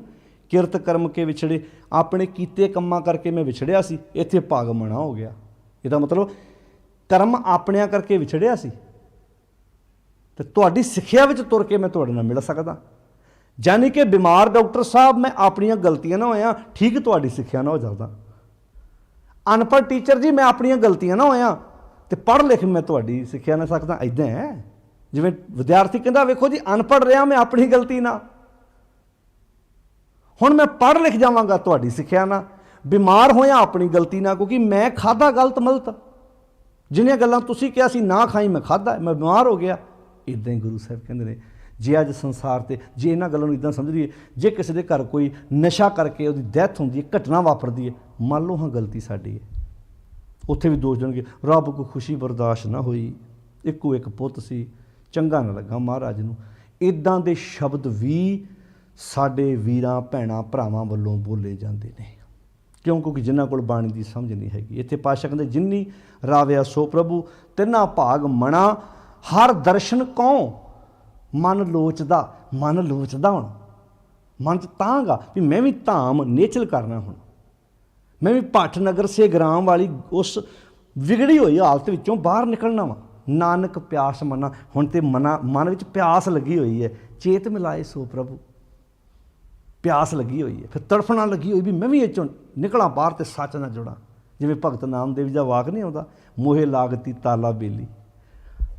ਕਿਰਤ ਕਰਮ ਕੇ ਵਿਛੜੇ, ਆਪਣੇ ਕੀਤੇ ਕੰਮਾਂ ਕਰਕੇ ਮੈਂ ਵਿਛੜਿਆ ਸੀ, ਇੱਥੇ ਭਾਗ ਮਣਾ ਹੋ ਗਿਆ। ਇਹਦਾ ਮਤਲਬ ਕਰਮ ਆਪਣਿਆਂ ਕਰਕੇ ਵਿਛੜਿਆ ਸੀ ਤੇ ਤੁਹਾਡੀ ਸਿੱਖਿਆ ਵਿੱਚ ਤੁਰ ਕੇ ਮੈਂ ਤੁਹਾਡੇ ਨਾਲ ਮਿਲ ਸਕਦਾ। ਯਾਨੀ ਕਿ ਬਿਮਾਰ ਡਾਕਟਰ ਸਾਹਿਬ ਮੈਂ ਆਪਣੀਆਂ ਗਲਤੀਆਂ ਨਾ ਹੋਇਆ, ਠੀਕ ਤੁਹਾਡੀ ਸਿੱਖਿਆ ਨਾ ਹੋ ਜਾਂਦਾ। ਅਨਪੜ੍ਹ ਟੀਚਰ ਜੀ ਮੈਂ ਆਪਣੀਆਂ ਗਲਤੀਆਂ ਨਾ ਹੋਇਆ ਤੇ ਪੜ੍ਹ ਲਿਖ ਮੈਂ ਤੁਹਾਡੀ ਸਿੱਖਿਆ ਨਾ ਸਕਦਾ। ਇੱਦਾਂ ਹੈ ਜਿਵੇਂ ਵਿਦਿਆਰਥੀ ਕਹਿੰਦਾ ਵੇਖੋ ਜੀ ਅਨਪੜ੍ਹ ਰਿਹਾ ਮੈਂ ਆਪਣੀ ਗਲਤੀ ਨਾਲ, ਹੁਣ ਮੈਂ ਪੜ੍ਹ ਲਿਖ ਜਾਵਾਂਗਾ ਤੁਹਾਡੀ ਸਿੱਖਿਆ ਨਾਲ। ਬਿਮਾਰ ਹੋਇਆ ਆਪਣੀ ਗਲਤੀ ਨਾਲ, ਕਿਉਂਕਿ ਮੈਂ ਖਾਧਾ ਗਲਤ ਮਲਤ, ਜਿਹੜੀਆਂ ਗੱਲਾਂ ਤੁਸੀਂ ਕਿਹਾ ਸੀ ਨਾ ਖਾਈ ਮੈਂ ਖਾਧਾ, ਮੈਂ ਬਿਮਾਰ ਹੋ ਗਿਆ। ਇੱਦਾਂ ਹੀ ਗੁਰੂ ਸਾਹਿਬ ਕਹਿੰਦੇ ਨੇ ਜੇ ਅੱਜ ਸੰਸਾਰ ਤੇ ਜੇ ਇਹਨਾਂ ਗੱਲਾਂ ਨੂੰ ਇੱਦਾਂ ਸਮਝ ਲਈਏ, ਜੇ ਕਿਸੇ ਦੇ ਘਰ ਕੋਈ ਨਸ਼ਾ ਕਰਕੇ ਉਹਦੀ ਡੈਥ ਹੁੰਦੀ ਹੈ, ਘਟਨਾ ਵਾਪਰਦੀ ਹੈ, ਮੰਨ ਲਓ ਹਾਂ ਗਲਤੀ ਸਾਡੀ ਹੈ, ਉੱਥੇ ਵੀ ਦੋਸ਼ ਦੇਣਗੇ ਰੱਬ ਕੋ ਖੁਸ਼ੀ ਬਰਦਾਸ਼ਤ ਨਾ ਹੋਈ, ਇੱਕੋ ਇੱਕ ਪੁੱਤ ਸੀ, ਚੰਗਾ ਨਾ ਲੱਗਾ ਮਹਾਰਾਜ ਨੂੰ। ਇੱਦਾਂ ਦੇ ਸ਼ਬਦ ਵੀ ਸਾਡੇ ਵੀਰਾਂ ਭੈਣਾਂ ਭਰਾਵਾਂ ਵੱਲੋਂ ਬੋਲੇ ਜਾਂਦੇ ਨੇ। ਕਿਉਂ? ਕਿਉਂਕਿ ਜਿਨ੍ਹਾਂ ਕੋਲ ਬਾਣੀ ਦੀ ਸਮਝ ਨਹੀਂ ਹੈਗੀ। ਇੱਥੇ ਪਾਤਸ਼ਾਹ ਕਹਿੰਦੇ ਜਿੰਨੀ ਰਾਵਿਆ ਸੋ ਪ੍ਰਭੂ ਤਿੰਨਾ ਭਾਗ ਮਣਾ, ਹਰ ਦਰਸ਼ਨ ਕਉ ਮਨ ਲੋਚਦਾ। ਮਨ ਲੋਚਦਾ ਹੁਣ ਮਨ 'ਚ ਤਾਂਗਾ ਵੀ ਮੈਂ ਵੀ ਧਾਮ ਨੇਚਲ ਕਰਨਾ, ਹੁਣ ਮੈਂ ਵੀ ਭੱਠ ਨਗਰ ਸੇ ਗ੍ਰਾਮ ਵਾਲੀ ਉਸ ਵਿਗੜੀ ਹੋਈ ਹਾਲਤ ਵਿੱਚੋਂ ਬਾਹਰ ਨਿਕਲਣਾ ਵਾ। ਨਾਨਕ ਪਿਆਸ ਮਨਾ, ਹੁਣ ਤੇ ਮਨ ਵਿੱਚ ਪਿਆਸ ਲੱਗੀ ਹੋਈ ਹੈ। ਚੇਤ ਮਿਲਾਏ ਸੋ ਪ੍ਰਭੂ, ਪਿਆਸ ਲੱਗੀ ਹੋਈ ਹੈ, ਫਿਰ ਤੜਫਣਾ ਲੱਗੀ ਹੋਈ ਵੀ ਮੈਂ ਵੀ ਇਹ 'ਚੋਂ ਨਿਕਲਾਂ ਬਾਹਰ ਤੇ ਸੱਚ ਨਾਲ ਜੁੜਾਂ। ਜਿਵੇਂ ਭਗਤ ਨਾਮਦੇਵ ਜੀ ਦਾ ਵਾਕ ਨਹੀਂ ਆਉਂਦਾ, ਮੋਹੇ ਲਾਗਤੀ ਤਾਲਾ ਬੇਲੀ,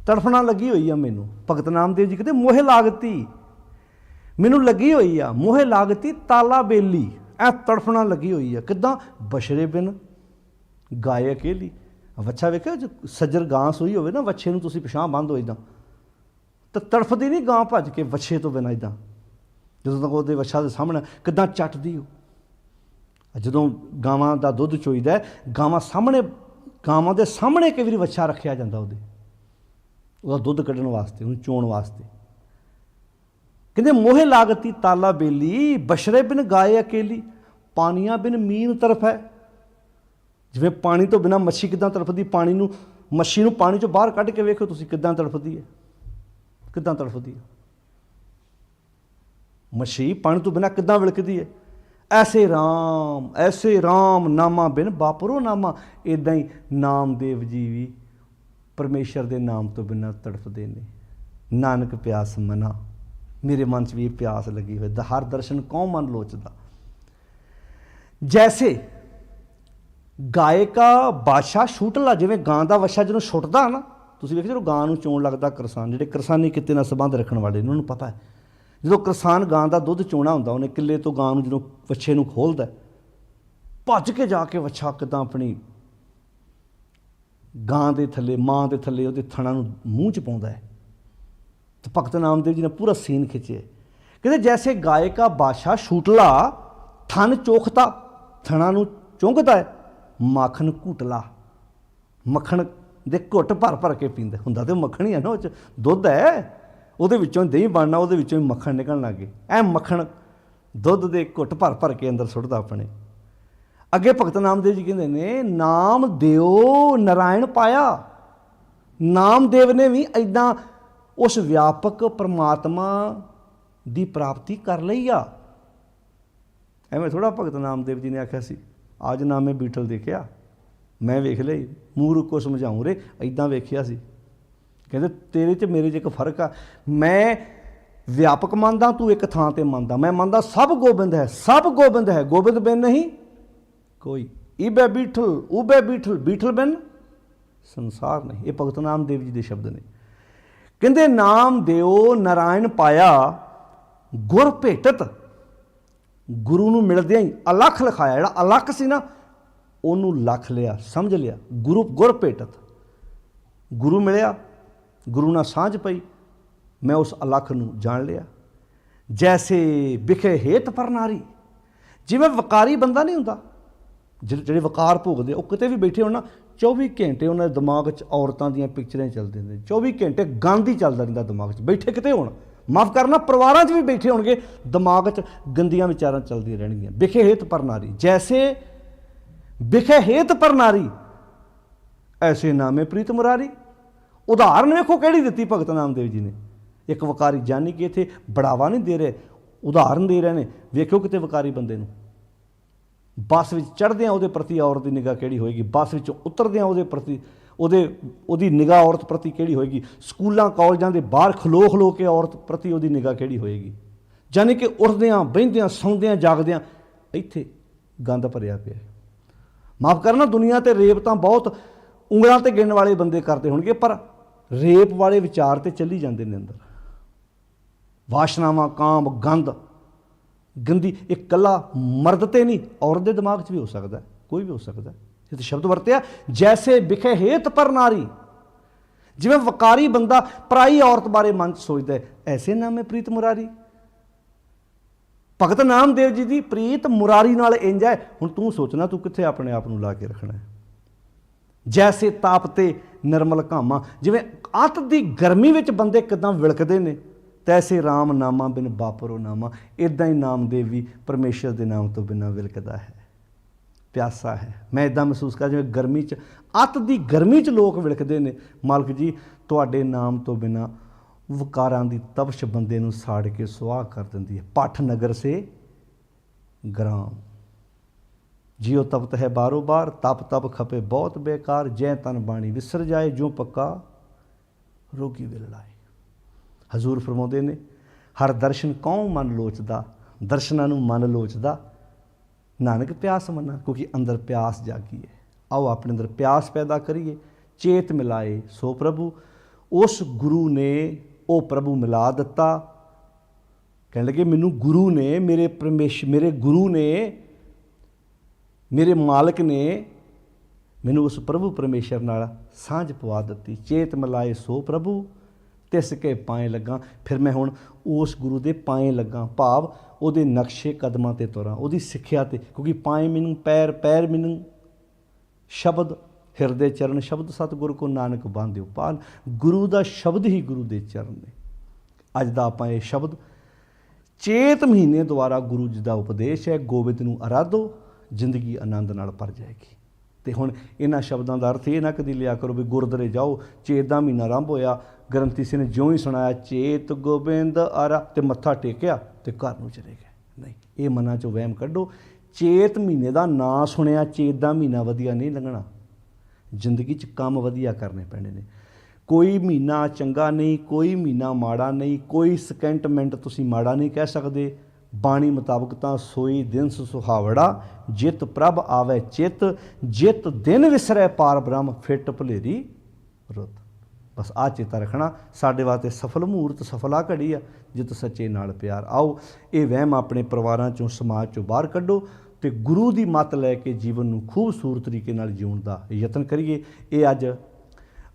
ਤੜਫਣਾ ਲੱਗੀ ਹੋਈ ਆ ਮੈਨੂੰ। ਭਗਤ ਨਾਮਦੇਵ ਜੀ ਕਹਿੰਦੇ ਮੋਹੇ ਲਾਗਤੀ, ਮੈਨੂੰ ਲੱਗੀ ਹੋਈ ਆ, ਮੋਹੇ ਲਾਗਤੀ ਤਾਲਾ ਬੇਲੀ, ਐ ਤੜਫਣਾ ਲੱਗੀ ਹੋਈ ਆ। ਕਿੱਦਾਂ? ਬਸ਼ਰੇ ਬਿਨ ਗਾਏ ਅਕੇਲੀ। ਵੱਛਾ ਵੇਖਿਆ ਜੋ ਸੱਜਰ ਗਾਂ ਸੂਈ ਹੋਵੇ ਨਾ, ਵੱਛੇ ਨੂੰ ਤੁਸੀਂ ਪਿਛਾਂਹ ਬੰਨ੍ਹ ਹੋ ਇੱਦਾਂ, ਤਾਂ ਤੜਫਦੀ ਨਹੀਂ ਗਾਂ ਭੱਜ ਕੇ ਵੱਛੇ ਤੋਂ ਬਿਨਾਂ। ਇੱਦਾਂ ਜਦੋਂ ਤੱਕ ਉਹਦੇ ਵੱਛਾ ਦੇ ਸਾਹਮਣੇ ਕਿੱਦਾਂ ਚੱਟਦੀ ਉਹ। ਜਦੋਂ ਗਾਵਾਂ ਦਾ ਦੁੱਧ ਚੋਈਦਾ, ਗਾਵਾਂ ਸਾਹਮਣੇ, ਗਾਵਾਂ ਦੇ ਸਾਹਮਣੇ ਕਈ ਵਾਰੀ ਵੱਛਾ ਰੱਖਿਆ ਜਾਂਦਾ ਉਹਦਾ ਦੁੱਧ ਕੱਢਣ ਵਾਸਤੇ, ਉਹਨੂੰ ਚੋਣ ਵਾਸਤੇ। ਕਹਿੰਦੇ ਮੋਹੇ ਲਾਗਤੀ ਤਾਲਾ ਬੇਲੀ, ਬਸ਼ਰੇ ਬਿਨ ਗਾਏ ਅਕੇਲੀ, ਪਾਣੀਆਂ ਬਿਨ ਮੀਨ ਤਰਫ ਹੈ। ਜਿਵੇਂ ਪਾਣੀ ਤੋਂ ਬਿਨਾਂ ਮੱਛੀ ਕਿੱਦਾਂ ਤੜਫਦੀ, ਪਾਣੀ ਨੂੰ, ਮੱਛੀ ਨੂੰ ਪਾਣੀ 'ਚੋਂ ਬਾਹਰ ਕੱਢ ਕੇ ਵੇਖੋ ਤੁਸੀਂ ਕਿੱਦਾਂ ਤੜਫਦੀ ਹੈ, ਕਿੱਦਾਂ ਤੜਫਦੀ ਹੈ ਮੱਛੀ ਪਾਣੀ ਤੋਂ ਬਿਨਾਂ, ਕਿੱਦਾਂ ਵਿਲਕਦੀ ਹੈ। ਐਸੇ ਰਾਮ ਨਾਮਾ ਬਿਨ ਬਾਪਰੋ ਨਾਮਾ। ਇੱਦਾਂ ਹੀ ਨਾਮਦੇਵ ਜੀ ਵੀ ਪਰਮੇਸ਼ਰ ਦੇ ਨਾਮ ਤੋਂ ਬਿਨਾਂ ਤੜਫਦੇ ਨੇ। ਨਾਨਕ ਪਿਆਸ ਮਨਾ, ਮੇਰੇ ਮਨ 'ਚ ਵੀ ਇਹ ਪਿਆਸ ਲੱਗੀ ਹੋਈ, ਹਰ ਦਰਸ਼ਨ ਕਉ ਮਨ ਲੋਚਦਾ। ਜੈਸੇ ਗਾਇਕਾ ਬਾਦਸ਼ਾਹ ਛੂਟਲਾ, ਜਿਵੇਂ ਗਾਂ ਦਾ ਵੱਛਾ ਜਦੋਂ ਛੁੱਟਦਾ ਨਾ, ਤੁਸੀਂ ਵੇਖੋ ਜਦੋਂ ਗਾਂ ਨੂੰ ਚੋਣ ਲੱਗਦਾ ਕਿਰਸਾਨ, ਜਿਹੜੇ ਕਿਰਸਾਨੀ ਕਿੱਤੇ ਨਾਲ ਸੰਬੰਧ ਰੱਖਣ ਵਾਲੇ ਉਹਨਾਂ ਨੂੰ ਪਤਾ ਹੈ, ਜਦੋਂ ਕਿਰਸਾਨ ਗਾਂ ਦਾ ਦੁੱਧ ਚੋਣਾ ਹੁੰਦਾ, ਉਹਨੇ ਕਿੱਲੇ ਤੋਂ ਗਾਂ ਨੂੰ ਜਦੋਂ ਵੱਛੇ ਨੂੰ ਖੋਲ੍ਹਦਾ, ਭੱਜ ਕੇ ਜਾ ਕੇ ਵੱਛਾ ਕਿੱਦਾਂ ਆਪਣੀ ਗਾਂ ਦੇ ਥੱਲੇ, ਮਾਂ ਦੇ ਥੱਲੇ ਉਹਦੇ ਥਣਾਂ ਨੂੰ ਮੂੰਹ 'ਚ ਪਾਉਂਦਾ ਹੈ। ਤੇ ਭਗਤ ਨਾਮਦੇਵ ਜੀ ਨੇ ਪੂਰਾ ਸੀਨ ਖਿੱਚਿਆ। ਕਹਿੰਦੇ ਜੈਸੇ ਗਾਇਕਾ ਬਾਦਸ਼ਾਹ ਛੂਟਲਾ, ਥਣ ਚੋਖਤਾ, ਥਣਾਂ ਨੂੰ ਚੁੰਘਦਾ ਹੈ, ਮਾਖਣ ਘੁਟਲਾ, ਮੱਖਣ ਦੇ ਘੁੱਟ ਭਰ ਭਰ ਕੇ ਪੀਂਦਾ। ਹੁੰਦਾ ਤੇ ਮੱਖਣ ਹੀ ਹੈ ਨਾ, ਉਹ 'ਚ ਦੁੱਧ ਹੈ, ਉਹਦੇ ਵਿੱਚੋਂ ਦਹੀਂ ਬਣਨਾ, ਉਹਦੇ ਵਿੱਚੋਂ ਹੀ ਮੱਖਣ ਨਿਕਲਣ ਲੱਗ ਗਏ। ਐ ਮੱਖਣ ਦੁੱਧ ਦੇ ਘੁੱਟ ਭਰ ਭਰ ਕੇ ਅੰਦਰ ਸੁੱਟਦਾ ਆਪਣੇ। ਅੱਗੇ ਭਗਤ ਨਾਮਦੇਵ ਜੀ ਕਹਿੰਦੇ ਨੇ ਨਾਮ ਦਿਓ ਨਾਰਾਇਣ ਪਾਇਆ। ਨਾਮਦੇਵ ਨੇ ਵੀ ਇੱਦਾਂ ਉਸ ਵਿਆਪਕ ਪਰਮਾਤਮਾ ਦੀ ਪ੍ਰਾਪਤੀ ਕਰ ਲਈ ਆ। ਐਵੇਂ ਥੋੜ੍ਹਾ ਭਗਤ ਨਾਮਦੇਵ ਜੀ ਨੇ ਆਖਿਆ ਸੀ ਅੱਜ ਨਾਮੇ ਬੀਠਲ ਦੇਖਿਆ, ਮੈਂ ਵੇਖ ਲਈ ਮੂਰਖ ਕੋ ਸਮਝਾਉਂ ਰੇ, ਇੱਦਾਂ ਵੇਖਿਆ ਸੀ। ਕਹਿੰਦੇ ਤੇਰੇ 'ਚ ਮੇਰੇ 'ਚ ਇੱਕ ਫਰਕ ਆ, ਮੈਂ ਵਿਆਪਕ ਮੰਨਦਾ, ਤੂੰ ਇੱਕ ਥਾਂ 'ਤੇ ਮੰਨਦਾ। ਮੈਂ ਮੰਨਦਾ ਸਭ ਗੋਬਿੰਦ ਹੈ, ਸਭ ਗੋਬਿੰਦ ਹੈ, ਗੋਬਿੰਦ ਬਿਨ ਨਹੀਂ ਕੋਈ। ਈਬੇ ਬੀਠਲ ਉਬੇ ਬੀਠਲ, ਬੀਠਲ ਬਿਨ ਸੰਸਾਰ ਨਹੀਂ। ਇਹ ਭਗਤ ਨਾਮਦੇਵ ਜੀ ਦੇ ਸ਼ਬਦ ਨੇ। ਕਹਿੰਦੇ ਨਾਮ ਦਿਓ ਨਾਰਾਇਣ ਪਾਇਆ, ਗੁਰ ਭੇਟਤ, ਗੁਰੂ ਨੂੰ ਮਿਲਦਿਆਂ ਹੀ ਅਲੱਖ ਲਿਖਾਇਆ। ਜਿਹੜਾ ਅਲੱਖ ਸੀ ਨਾ ਉਹਨੂੰ ਲੱਖ ਲਿਆ, ਸਮਝ ਲਿਆ। ਗੁਰ ਭੇਟਤ, ਗੁਰੂ ਮਿਲਿਆ, ਗੁਰੂ ਨਾਲ ਸਾਂਝ ਪਈ, ਮੈਂ ਉਸ ਅਲੱਖ ਨੂੰ ਜਾਣ ਲਿਆ। ਜੈਸੇ ਵਿਖੇ ਹੇਤ ਪਰਨਾਰੀ, ਜਿਵੇਂ ਵਕਾਰੀ ਬੰਦਾ ਨਹੀਂ ਹੁੰਦਾ, ਜਿਹੜੇ ਵਕਾਰ ਭੋਗਦੇ, ਉਹ ਕਿਤੇ ਵੀ ਬੈਠੇ ਹੋਣ ਨਾ 24 ਘੰਟੇ ਉਹਨਾਂ ਦੇ ਦਿਮਾਗ 'ਚ ਔਰਤਾਂ ਦੀਆਂ ਪਿਕਚਰਾਂ ਚੱਲਦੀਆਂ ਨੇ। 24 ਘੰਟੇ ਗੰਦ ਹੀ ਚੱਲਦਾ ਰਹਿੰਦਾ ਦਿਮਾਗ 'ਚ, ਬੈਠੇ ਕਿਤੇ ਹੋਣ, ਮਾਫ਼ ਕਰਨਾ ਪਰਿਵਾਰਾਂ 'ਚ ਵੀ ਬੈਠੇ ਹੋਣਗੇ, ਦਿਮਾਗ 'ਚ ਗੰਦੀਆਂ ਵਿਚਾਰਾਂ ਚੱਲਦੀਆਂ ਰਹਿਣਗੀਆਂ। ਵਿਖੇ ਹੇਤ ਪਰਨਾਰੀ, ਜੈਸੇ ਵਿਖੇ ਹੇਤ ਪਰਨਾਰੀ ਐਸੇ ਨਾਮੇ ਪ੍ਰੀਤ ਮੁਰਾਰੀ। ਉਦਾਹਰਨ ਵੇਖੋ ਕਿਹੜੀ ਦਿੱਤੀ ਭਗਤ ਨਾਮਦੇਵ ਜੀ ਨੇ। ਇੱਕ ਵਕਾਰੀ, ਜਾਨੀ ਕਿ ਇੱਥੇ ਬੜਾਵਾ ਨਹੀਂ ਦੇ ਰਹੇ, ਉਦਾਹਰਨ ਦੇ ਰਹੇ ਨੇ। ਵੇਖਿਓ ਕਿਤੇ ਵਕਾਰੀ ਬੰਦੇ ਨੂੰ ਬੱਸ ਵਿੱਚ ਚੜ੍ਹਦਿਆਂ ਉਹਦੇ ਪ੍ਰਤੀ ਔਰਤ ਦੀ ਨਿਗਾਹ ਕਿਹੜੀ ਹੋਏਗੀ, ਬੱਸ ਵਿੱਚੋਂ ਉਤਰਦਿਆਂ ਉਹਦੇ ਪ੍ਰਤੀ ਉਹਦੀ ਨਿਗਾਹ ਔਰਤ ਪ੍ਰਤੀ ਕਿਹੜੀ ਹੋਏਗੀ। ਸਕੂਲਾਂ ਕਾਲਜਾਂ ਦੇ ਬਾਹਰ ਖਲੋ ਖਲੋ ਕੇ ਔਰਤ ਪ੍ਰਤੀ ਉਹਦੀ ਨਿਗਾਹ ਕਿਹੜੀ ਹੋਏਗੀ। ਯਾਨੀ ਕਿ ਉੱਠਦਿਆਂ ਬਹਿੰਦਿਆਂ ਸੌਂਦਿਆਂ ਜਾਗਦਿਆਂ ਇੱਥੇ ਗੰਦ ਭਰਿਆ ਪਿਆ। ਮਾਫ਼ ਕਰਨਾ, ਦੁਨੀਆ ਤੇ ਰੇਪ ਤਾਂ ਬਹੁਤ ਉਂਗਲਾਂ ਤੇ ਗਿਣਨ ਵਾਲੇ ਬੰਦੇ ਕਰਦੇ ਹੋਣਗੇ, ਪਰ ਰੇਪ ਵਾਲੇ ਵਿਚਾਰ ਤੇ ਚੱਲੀ ਜਾਂਦੇ ਨੇ ਅੰਦਰ। ਵਾਸ਼ਨਾਵਾਂ, ਕਾਮ, ਗੰਦ, ਗੰਦੀ, ਇਹ ਇਕੱਲਾ ਮਰਦ ਤੇ ਨਹੀਂ, ਔਰਤ ਦੇ ਦਿਮਾਗ 'ਚ ਵੀ ਹੋ ਸਕਦਾ, ਕੋਈ ਵੀ ਹੋ ਸਕਦਾ। ਇਹ ਤਾਂ ਸ਼ਬਦ ਵਰਤਿਆ, ਜੈਸੇ ਵਿਖੇ ਹੇਤ ਪਰ ਨਾਰੀ। ਜਿਵੇਂ ਵਕਾਰੀ ਬੰਦਾ ਪਰਾਈ ਔਰਤ ਬਾਰੇ ਮਨ 'ਚ ਸੋਚਦਾ ਹੈ, ਐਸੇ ਨਾਮੇ ਪ੍ਰੀਤ ਮੁਰਾਰੀ। ਭਗਤ ਨਾਮਦੇਵ ਜੀ ਦੀ ਪ੍ਰੀਤ ਮੁਰਾਰੀ ਨਾਲ ਇੰਝ ਹੈ। ਹੁਣ ਤੂੰ ਸੋਚਣਾ, ਤੂੰ ਕਿੱਥੇ ਆਪਣੇ ਆਪ ਨੂੰ ਲਾ ਕੇ ਰੱਖਣਾ ਹੈ। ਜੈਸੇ ਤਾਪ ਤੇ ਨਿਰਮਲ ਘਾਮਾ, ਜਿਵੇਂ ਅੱਤ ਦੀ ਗਰਮੀ ਵਿੱਚ ਬੰਦੇ ਕਿੱਦਾਂ ਵਿਲਕਦੇ ਨੇ, ਤੈਸੇ ਰਾਮ ਨਾਮਾ ਬਿਨ ਬਾਪਰੋ ਨਾਮਾ। ਇੱਦਾਂ ਹੀ ਨਾਮਦੇਵ ਵੀ ਪਰਮੇਸ਼ਰ ਦੇ ਨਾਮ ਤੋਂ ਬਿਨਾਂ ਵਿਲਕਦਾ ਹੈ, ਪਿਆਸਾ ਹੈ। ਮੈਂ ਇੱਦਾਂ ਮਹਿਸੂਸ ਕਰ, ਜਿਵੇਂ ਗਰਮੀ 'ਚ, ਅੱਤ ਦੀ ਗਰਮੀ 'ਚ ਲੋਕ ਵਿਲਕਦੇ ਨੇ। ਮਾਲਕ ਜੀ, ਤੁਹਾਡੇ ਨਾਮ ਤੋਂ ਬਿਨਾਂ ਵਕਾਰਾਂ ਦੀ ਤਪਸ਼ ਬੰਦੇ ਨੂੰ ਸਾੜ ਕੇ ਸੁਆਹ ਕਰ ਦਿੰਦੀ ਹੈ। ਪੱਠ ਨਗਰ ਸੇ ਗ੍ਰਾਮ, ਜਿਉ ਤਪਤ ਹੈ ਬਾਰੋ ਬਾਰ, ਤਪ ਤਪ ਖਪੇ ਬਹੁਤ ਬੇਕਾਰ। ਜੈ ਤਨ ਬਾਣੀ ਵਿਸਰ ਜਾਏ, ਜੋ ਪੱਕਾ ਰੋਗੀ ਵਿਲ ਲਾਏ। ਹਜ਼ੂਰ ਫਰਮਾਉਂਦੇ ਨੇ, ਹਰ ਦਰਸ਼ਨ ਕਉ ਮਨ ਲੋਚਦਾ, ਦਰਸ਼ਨਾਂ ਨੂੰ ਮਨ ਲੋਚਦਾ, ਨਾਨਕ ਪਿਆਸ ਮੰਨਾ, ਕਿਉਂਕਿ ਅੰਦਰ ਪਿਆਸ ਜਾਗੀ ਹੈ। ਆਓ ਆਪਣੇ ਅੰਦਰ ਪਿਆਸ ਪੈਦਾ ਕਰੀਏ। ਚੇਤ ਮਿਲਾਏ ਸੋ ਪ੍ਰਭੂ। ਉਸ ਗੁਰੂ ਨੇ ਉਹ ਪ੍ਰਭੂ ਮਿਲਾ ਦਿੱਤਾ। ਕਹਿਣ ਲੱਗੇ, ਮੈਨੂੰ ਗੁਰੂ ਨੇ, ਮੇਰੇ ਗੁਰੂ ਨੇ, ਮੇਰੇ ਮਾਲਕ ਨੇ ਮੈਨੂੰ ਉਸ ਪ੍ਰਭੂ ਪਰਮੇਸ਼ਰ ਨਾਲ ਸਾਂਝ ਪਵਾ ਦਿੱਤੀ। ਚੇਤ ਮਿਲਾਏ ਸੋ ਪ੍ਰਭੂ, ਤਿਸ ਕੇ ਪਾਏ ਲੱਗਾ। ਫਿਰ ਮੈਂ ਹੁਣ ਉਸ ਗੁਰੂ ਦੇ ਪਾਏ ਲੱਗਾ, ਭਾਵ ਉਹਦੇ ਨਕਸ਼ੇ ਕਦਮਾਂ 'ਤੇ ਤੁਰਾਂ, ਉਹਦੀ ਸਿੱਖਿਆ 'ਤੇ। ਕਿਉਂਕਿ ਪਾਏ ਮੈਨੂੰ ਪੈਰ, ਪੈਰ ਮੈਨੂੰ ਸ਼ਬਦ, ਹਿਰਦੇ ਚਰਨ ਸ਼ਬਦ, ਸਤਿਗੁਰੂ ਕੋ ਨਾਨਕ ਬਾਂਧਿਓ ਪਾਲ। ਗੁਰੂ ਦਾ ਸ਼ਬਦ ਹੀ ਗੁਰੂ ਦੇ ਚਰਨ ਨੇ। ਅੱਜ ਦਾ ਆਪਾਂ ਇਹ ਸ਼ਬਦ ਚੇਤ ਮਹੀਨੇ ਦੁਆਰਾ ਗੁਰੂ ਜੀ ਦਾ ਉਪਦੇਸ਼ ਹੈ। ਗੋਬਿੰਦ ਨੂੰ ਅਰਾਧੋ, ਜ਼ਿੰਦਗੀ ਆਨੰਦ ਨਾਲ ਭਰ ਜਾਏਗੀ। ਤੇ ਹੁਣ ਇਹਨਾਂ ਸ਼ਬਦਾਂ ਦਾ ਅਰਥ ਇਹ ਨਾ ਕਦੀ ਲਿਆ ਕਰੋ ਵੀ ਗੁਰਦੁਆਰੇ ਜਾਓ, ਚੇਤ ਦਾ ਮਹੀਨਾ ਆਰੰਭ ਹੋਇਆ, ਗ੍ਰੰਥੀ ਸਿੰਘ ਨੇ ਜਿਉਂ ਹੀ ਸੁਣਾਇਆ ਚੇਤ ਗੋਬਿੰਦ ਆਰਾ ਤੇ ਮੱਥਾ ਟੇਕਿਆ ਤੇ ਘਰ ਨੂੰ ਚਲੇ ਗਏ। ਨਹੀਂ, ਇਹ ਮਨਾਂ 'ਚੋਂ ਵਹਿਮ ਕੱਢੋ। ਚੇਤ ਮਹੀਨੇ ਦਾ ਨਾਂ ਸੁਣਿਆ, ਚੇਤ ਦਾ ਮਹੀਨਾ ਵਧੀਆ ਨਹੀਂ ਲੰਘਣਾ। ਜ਼ਿੰਦਗੀ 'ਚ ਕੰਮ ਵਧੀਆ ਕਰਨੇ ਪੈਣੇ ਨੇ। ਕੋਈ ਮਹੀਨਾ ਚੰਗਾ ਨਹੀਂ, ਕੋਈ ਮਹੀਨਾ ਮਾੜਾ ਨਹੀਂ, ਕੋਈ ਸਕਿੰਟ ਮਿੰਟ ਤੁਸੀਂ ਮਾੜਾ ਨਹੀਂ ਕਹਿ ਸਕਦੇ। ਬਾਣੀ ਮੁਤਾਬਕ ਤਾਂ ਸੋਈ ਦਿਨ ਸੁਹਾਵੜਾ, ਜਿਤ ਪ੍ਰਭ ਆਵੇ ਚਿੱਤ, ਜਿਤ ਦਿਨ ਵਿਸਰੈ ਪਾਰ ਬ੍ਰਹਮ, ਫਿੱਟ ਭਲੇਰੀ ਰੁੱਤ। ਬਸ ਆਹ ਚੇਤਾ ਰੱਖਣਾ, ਸਾਡੇ ਵਾਸਤੇ ਸਫਲ ਮੂਹਰਤ, ਸਫਲ ਆ ਘੜੀ ਆ, ਜਿਤ ਸੱਚੇ ਨਾਲ ਪਿਆਰ। ਆਓ ਇਹ ਵਹਿਮ ਆਪਣੇ ਪਰਿਵਾਰਾਂ 'ਚੋਂ, ਸਮਾਜ 'ਚੋਂ ਬਾਹਰ ਕੱਢੋ ਤੇ ਗੁਰੂ ਦੀ ਮੱਤ ਲੈ ਕੇ ਜੀਵਨ ਨੂੰ ਖੂਬਸੂਰਤ ਤਰੀਕੇ ਨਾਲ ਜਿਉਣ ਦਾ ਯਤਨ ਕਰੀਏ। ਇਹ ਅੱਜ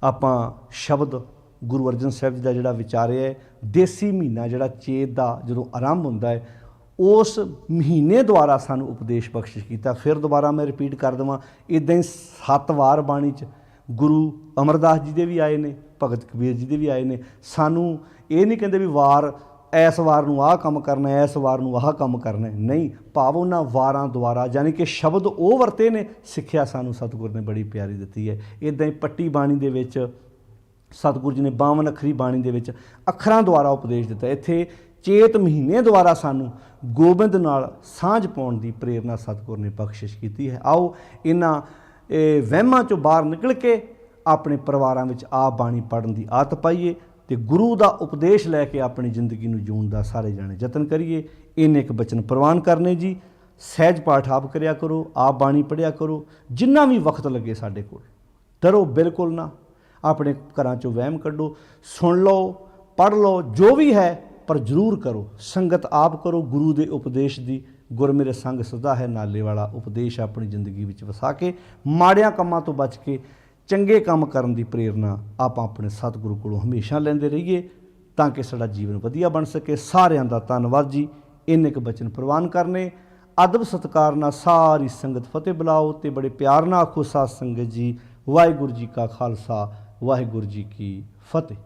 ਆਪਾਂ ਸ਼ਬਦ ਗੁਰੂ ਅਰਜਨ ਸਾਹਿਬ ਜੀ ਦਾ ਜਿਹੜਾ ਵਿਚਾਰਿਆ ਹੈ, ਦੇਸੀ ਮਹੀਨਾ ਜਿਹੜਾ ਚੇਤ ਦਾ ਜਦੋਂ ਆਰੰਭ ਹੁੰਦਾ ਹੈ, ਉਸ ਮਹੀਨੇ ਦੁਆਰਾ ਸਾਨੂੰ ਉਪਦੇਸ਼ ਬਖਸ਼ਿਸ਼ ਕੀਤਾ। ਫਿਰ ਦੁਬਾਰਾ ਮੈਂ ਰਿਪੀਟ ਕਰ ਦੇਵਾਂ, ਇੱਦਾਂ ਹੀ 7 ਵਾਰ ਬਾਣੀ 'ਚ ਗੁਰੂ ਅਮਰਦਾਸ ਜੀ ਦੇ ਵੀ ਆਏ ਨੇ, ਭਗਤ ਕਬੀਰ ਜੀ ਦੇ ਵੀ ਆਏ ਨੇ। ਸਾਨੂੰ ਇਹ ਨਹੀਂ ਕਹਿੰਦੇ ਵੀ ਵਾਰ, ਇਸ ਵਾਰ ਨੂੰ ਆਹ ਕੰਮ ਕਰਨਾ, ਇਸ ਵਾਰ ਨੂੰ ਆਹ ਕੰਮ ਕਰਨਾ, ਨਹੀਂ। ਭਾਵ ਉਹਨਾਂ ਵਾਰਾਂ ਦੁਆਰਾ, ਯਾਨੀ ਕਿ ਸ਼ਬਦ ਉਹ ਵਰਤੇ ਨੇ, ਸਿੱਖਿਆ ਸਾਨੂੰ ਸਤਿਗੁਰ ਨੇ ਬੜੀ ਪਿਆਰੀ ਦਿੱਤੀ ਹੈ। ਇੱਦਾਂ ਹੀ ਪੱਟੀ ਬਾਣੀ ਦੇ ਵਿੱਚ ਸਤਿਗੁਰੂ ਜੀ ਨੇ 52 ਅੱਖਰੀ ਬਾਣੀ ਦੇ ਵਿੱਚ ਅੱਖਰਾਂ ਦੁਆਰਾ ਉਪਦੇਸ਼ ਦਿੱਤਾ। ਇੱਥੇ ਚੇਤ ਮਹੀਨੇ ਦੁਆਰਾ ਸਾਨੂੰ ਗੋਬਿੰਦ ਨਾਲ ਸਾਂਝ ਪਾਉਣ ਦੀ ਪ੍ਰੇਰਨਾ ਸਤਿਗੁਰ ਨੇ ਬਖਸ਼ਿਸ਼ ਕੀਤੀ ਹੈ। ਆਓ ਇਹਨਾਂ ਵਹਿਮਾਂ 'ਚੋਂ ਬਾਹਰ ਨਿਕਲ ਕੇ ਆਪਣੇ ਪਰਿਵਾਰਾਂ ਵਿੱਚ ਆਹ ਬਾਣੀ ਪੜ੍ਹਨ ਦੀ ਆਦਤ ਪਾਈਏ ਤੇ ਗੁਰੂ ਦਾ ਉਪਦੇਸ਼ ਲੈ ਕੇ ਆਪਣੀ ਜ਼ਿੰਦਗੀ ਨੂੰ ਜਿਉਣ ਦਾ ਸਾਰੇ ਜਾਣੇ ਯਤਨ ਕਰੀਏ। ਇੰਨੇ ਇੱਕ ਬਚਨ ਪ੍ਰਵਾਨ ਕਰਨੇ ਜੀ। ਸਹਿਜ ਪਾਠ ਆਪ ਕਰਿਆ ਕਰੋ, ਆਪ ਬਾਣੀ ਪੜ੍ਹਿਆ ਕਰੋ, ਜਿੰਨਾ ਵੀ ਵਕਤ ਲੱਗੇ ਸਾਡੇ ਕੋਲ। ਡਰੋ ਬਿਲਕੁਲ ਨਾ, ਆਪਣੇ ਘਰਾਂ 'ਚੋਂ ਵਹਿਮ ਕੱਢੋ, ਸੁਣ ਲਓ, ਪੜ੍ਹ ਲਓ, ਜੋ ਵੀ ਹੈ, ਪਰ ਜ਼ਰੂਰ ਕਰੋ। ਸੰਗਤ ਆਪ ਕਰੋ ਗੁਰੂ ਦੇ ਉਪਦੇਸ਼ ਦੀ। ਗੁਰ ਮੇਰੇ ਸੰਗ ਸਦਾ ਹੈ ਨਾਲੇ ਵਾਲਾ ਉਪਦੇਸ਼ ਆਪਣੀ ਜ਼ਿੰਦਗੀ ਵਿੱਚ ਵਸਾ ਕੇ ਮਾੜਿਆਂ ਕੰਮਾਂ ਤੋਂ ਬਚ ਕੇ ਚੰਗੇ ਕੰਮ ਕਰਨ ਦੀ ਪ੍ਰੇਰਨਾ ਆਪਾਂ ਆਪਣੇ ਸਤਿਗੁਰੂ ਕੋਲੋਂ ਹਮੇਸ਼ਾ ਲੈਂਦੇ ਰਹੀਏ, ਤਾਂ ਕਿ ਸਾਡਾ ਜੀਵਨ ਵਧੀਆ ਬਣ ਸਕੇ। ਸਾਰਿਆਂ ਦਾ ਧੰਨਵਾਦ ਜੀ। ਇੰਨੇ ਕੁ ਬਚਨ ਪ੍ਰਵਾਨ ਕਰਨੇ। ਅਦਬ ਸਤਿਕਾਰ ਨਾਲ ਸਾਰੀ ਸੰਗਤ ਫਤਿਹ ਬੁਲਾਓ ਤੇ ਬੜੇ ਪਿਆਰ ਨਾਲ ਆਖੋ, ਸਾਧ ਸੰਗਤ ਜੀ, ਵਾਹਿਗੁਰੂ ਜੀ ਕਾ ਖਾਲਸਾ, ਵਾਹਿਗੁਰੂ ਜੀ ਕੀ ਫਤਿਹ।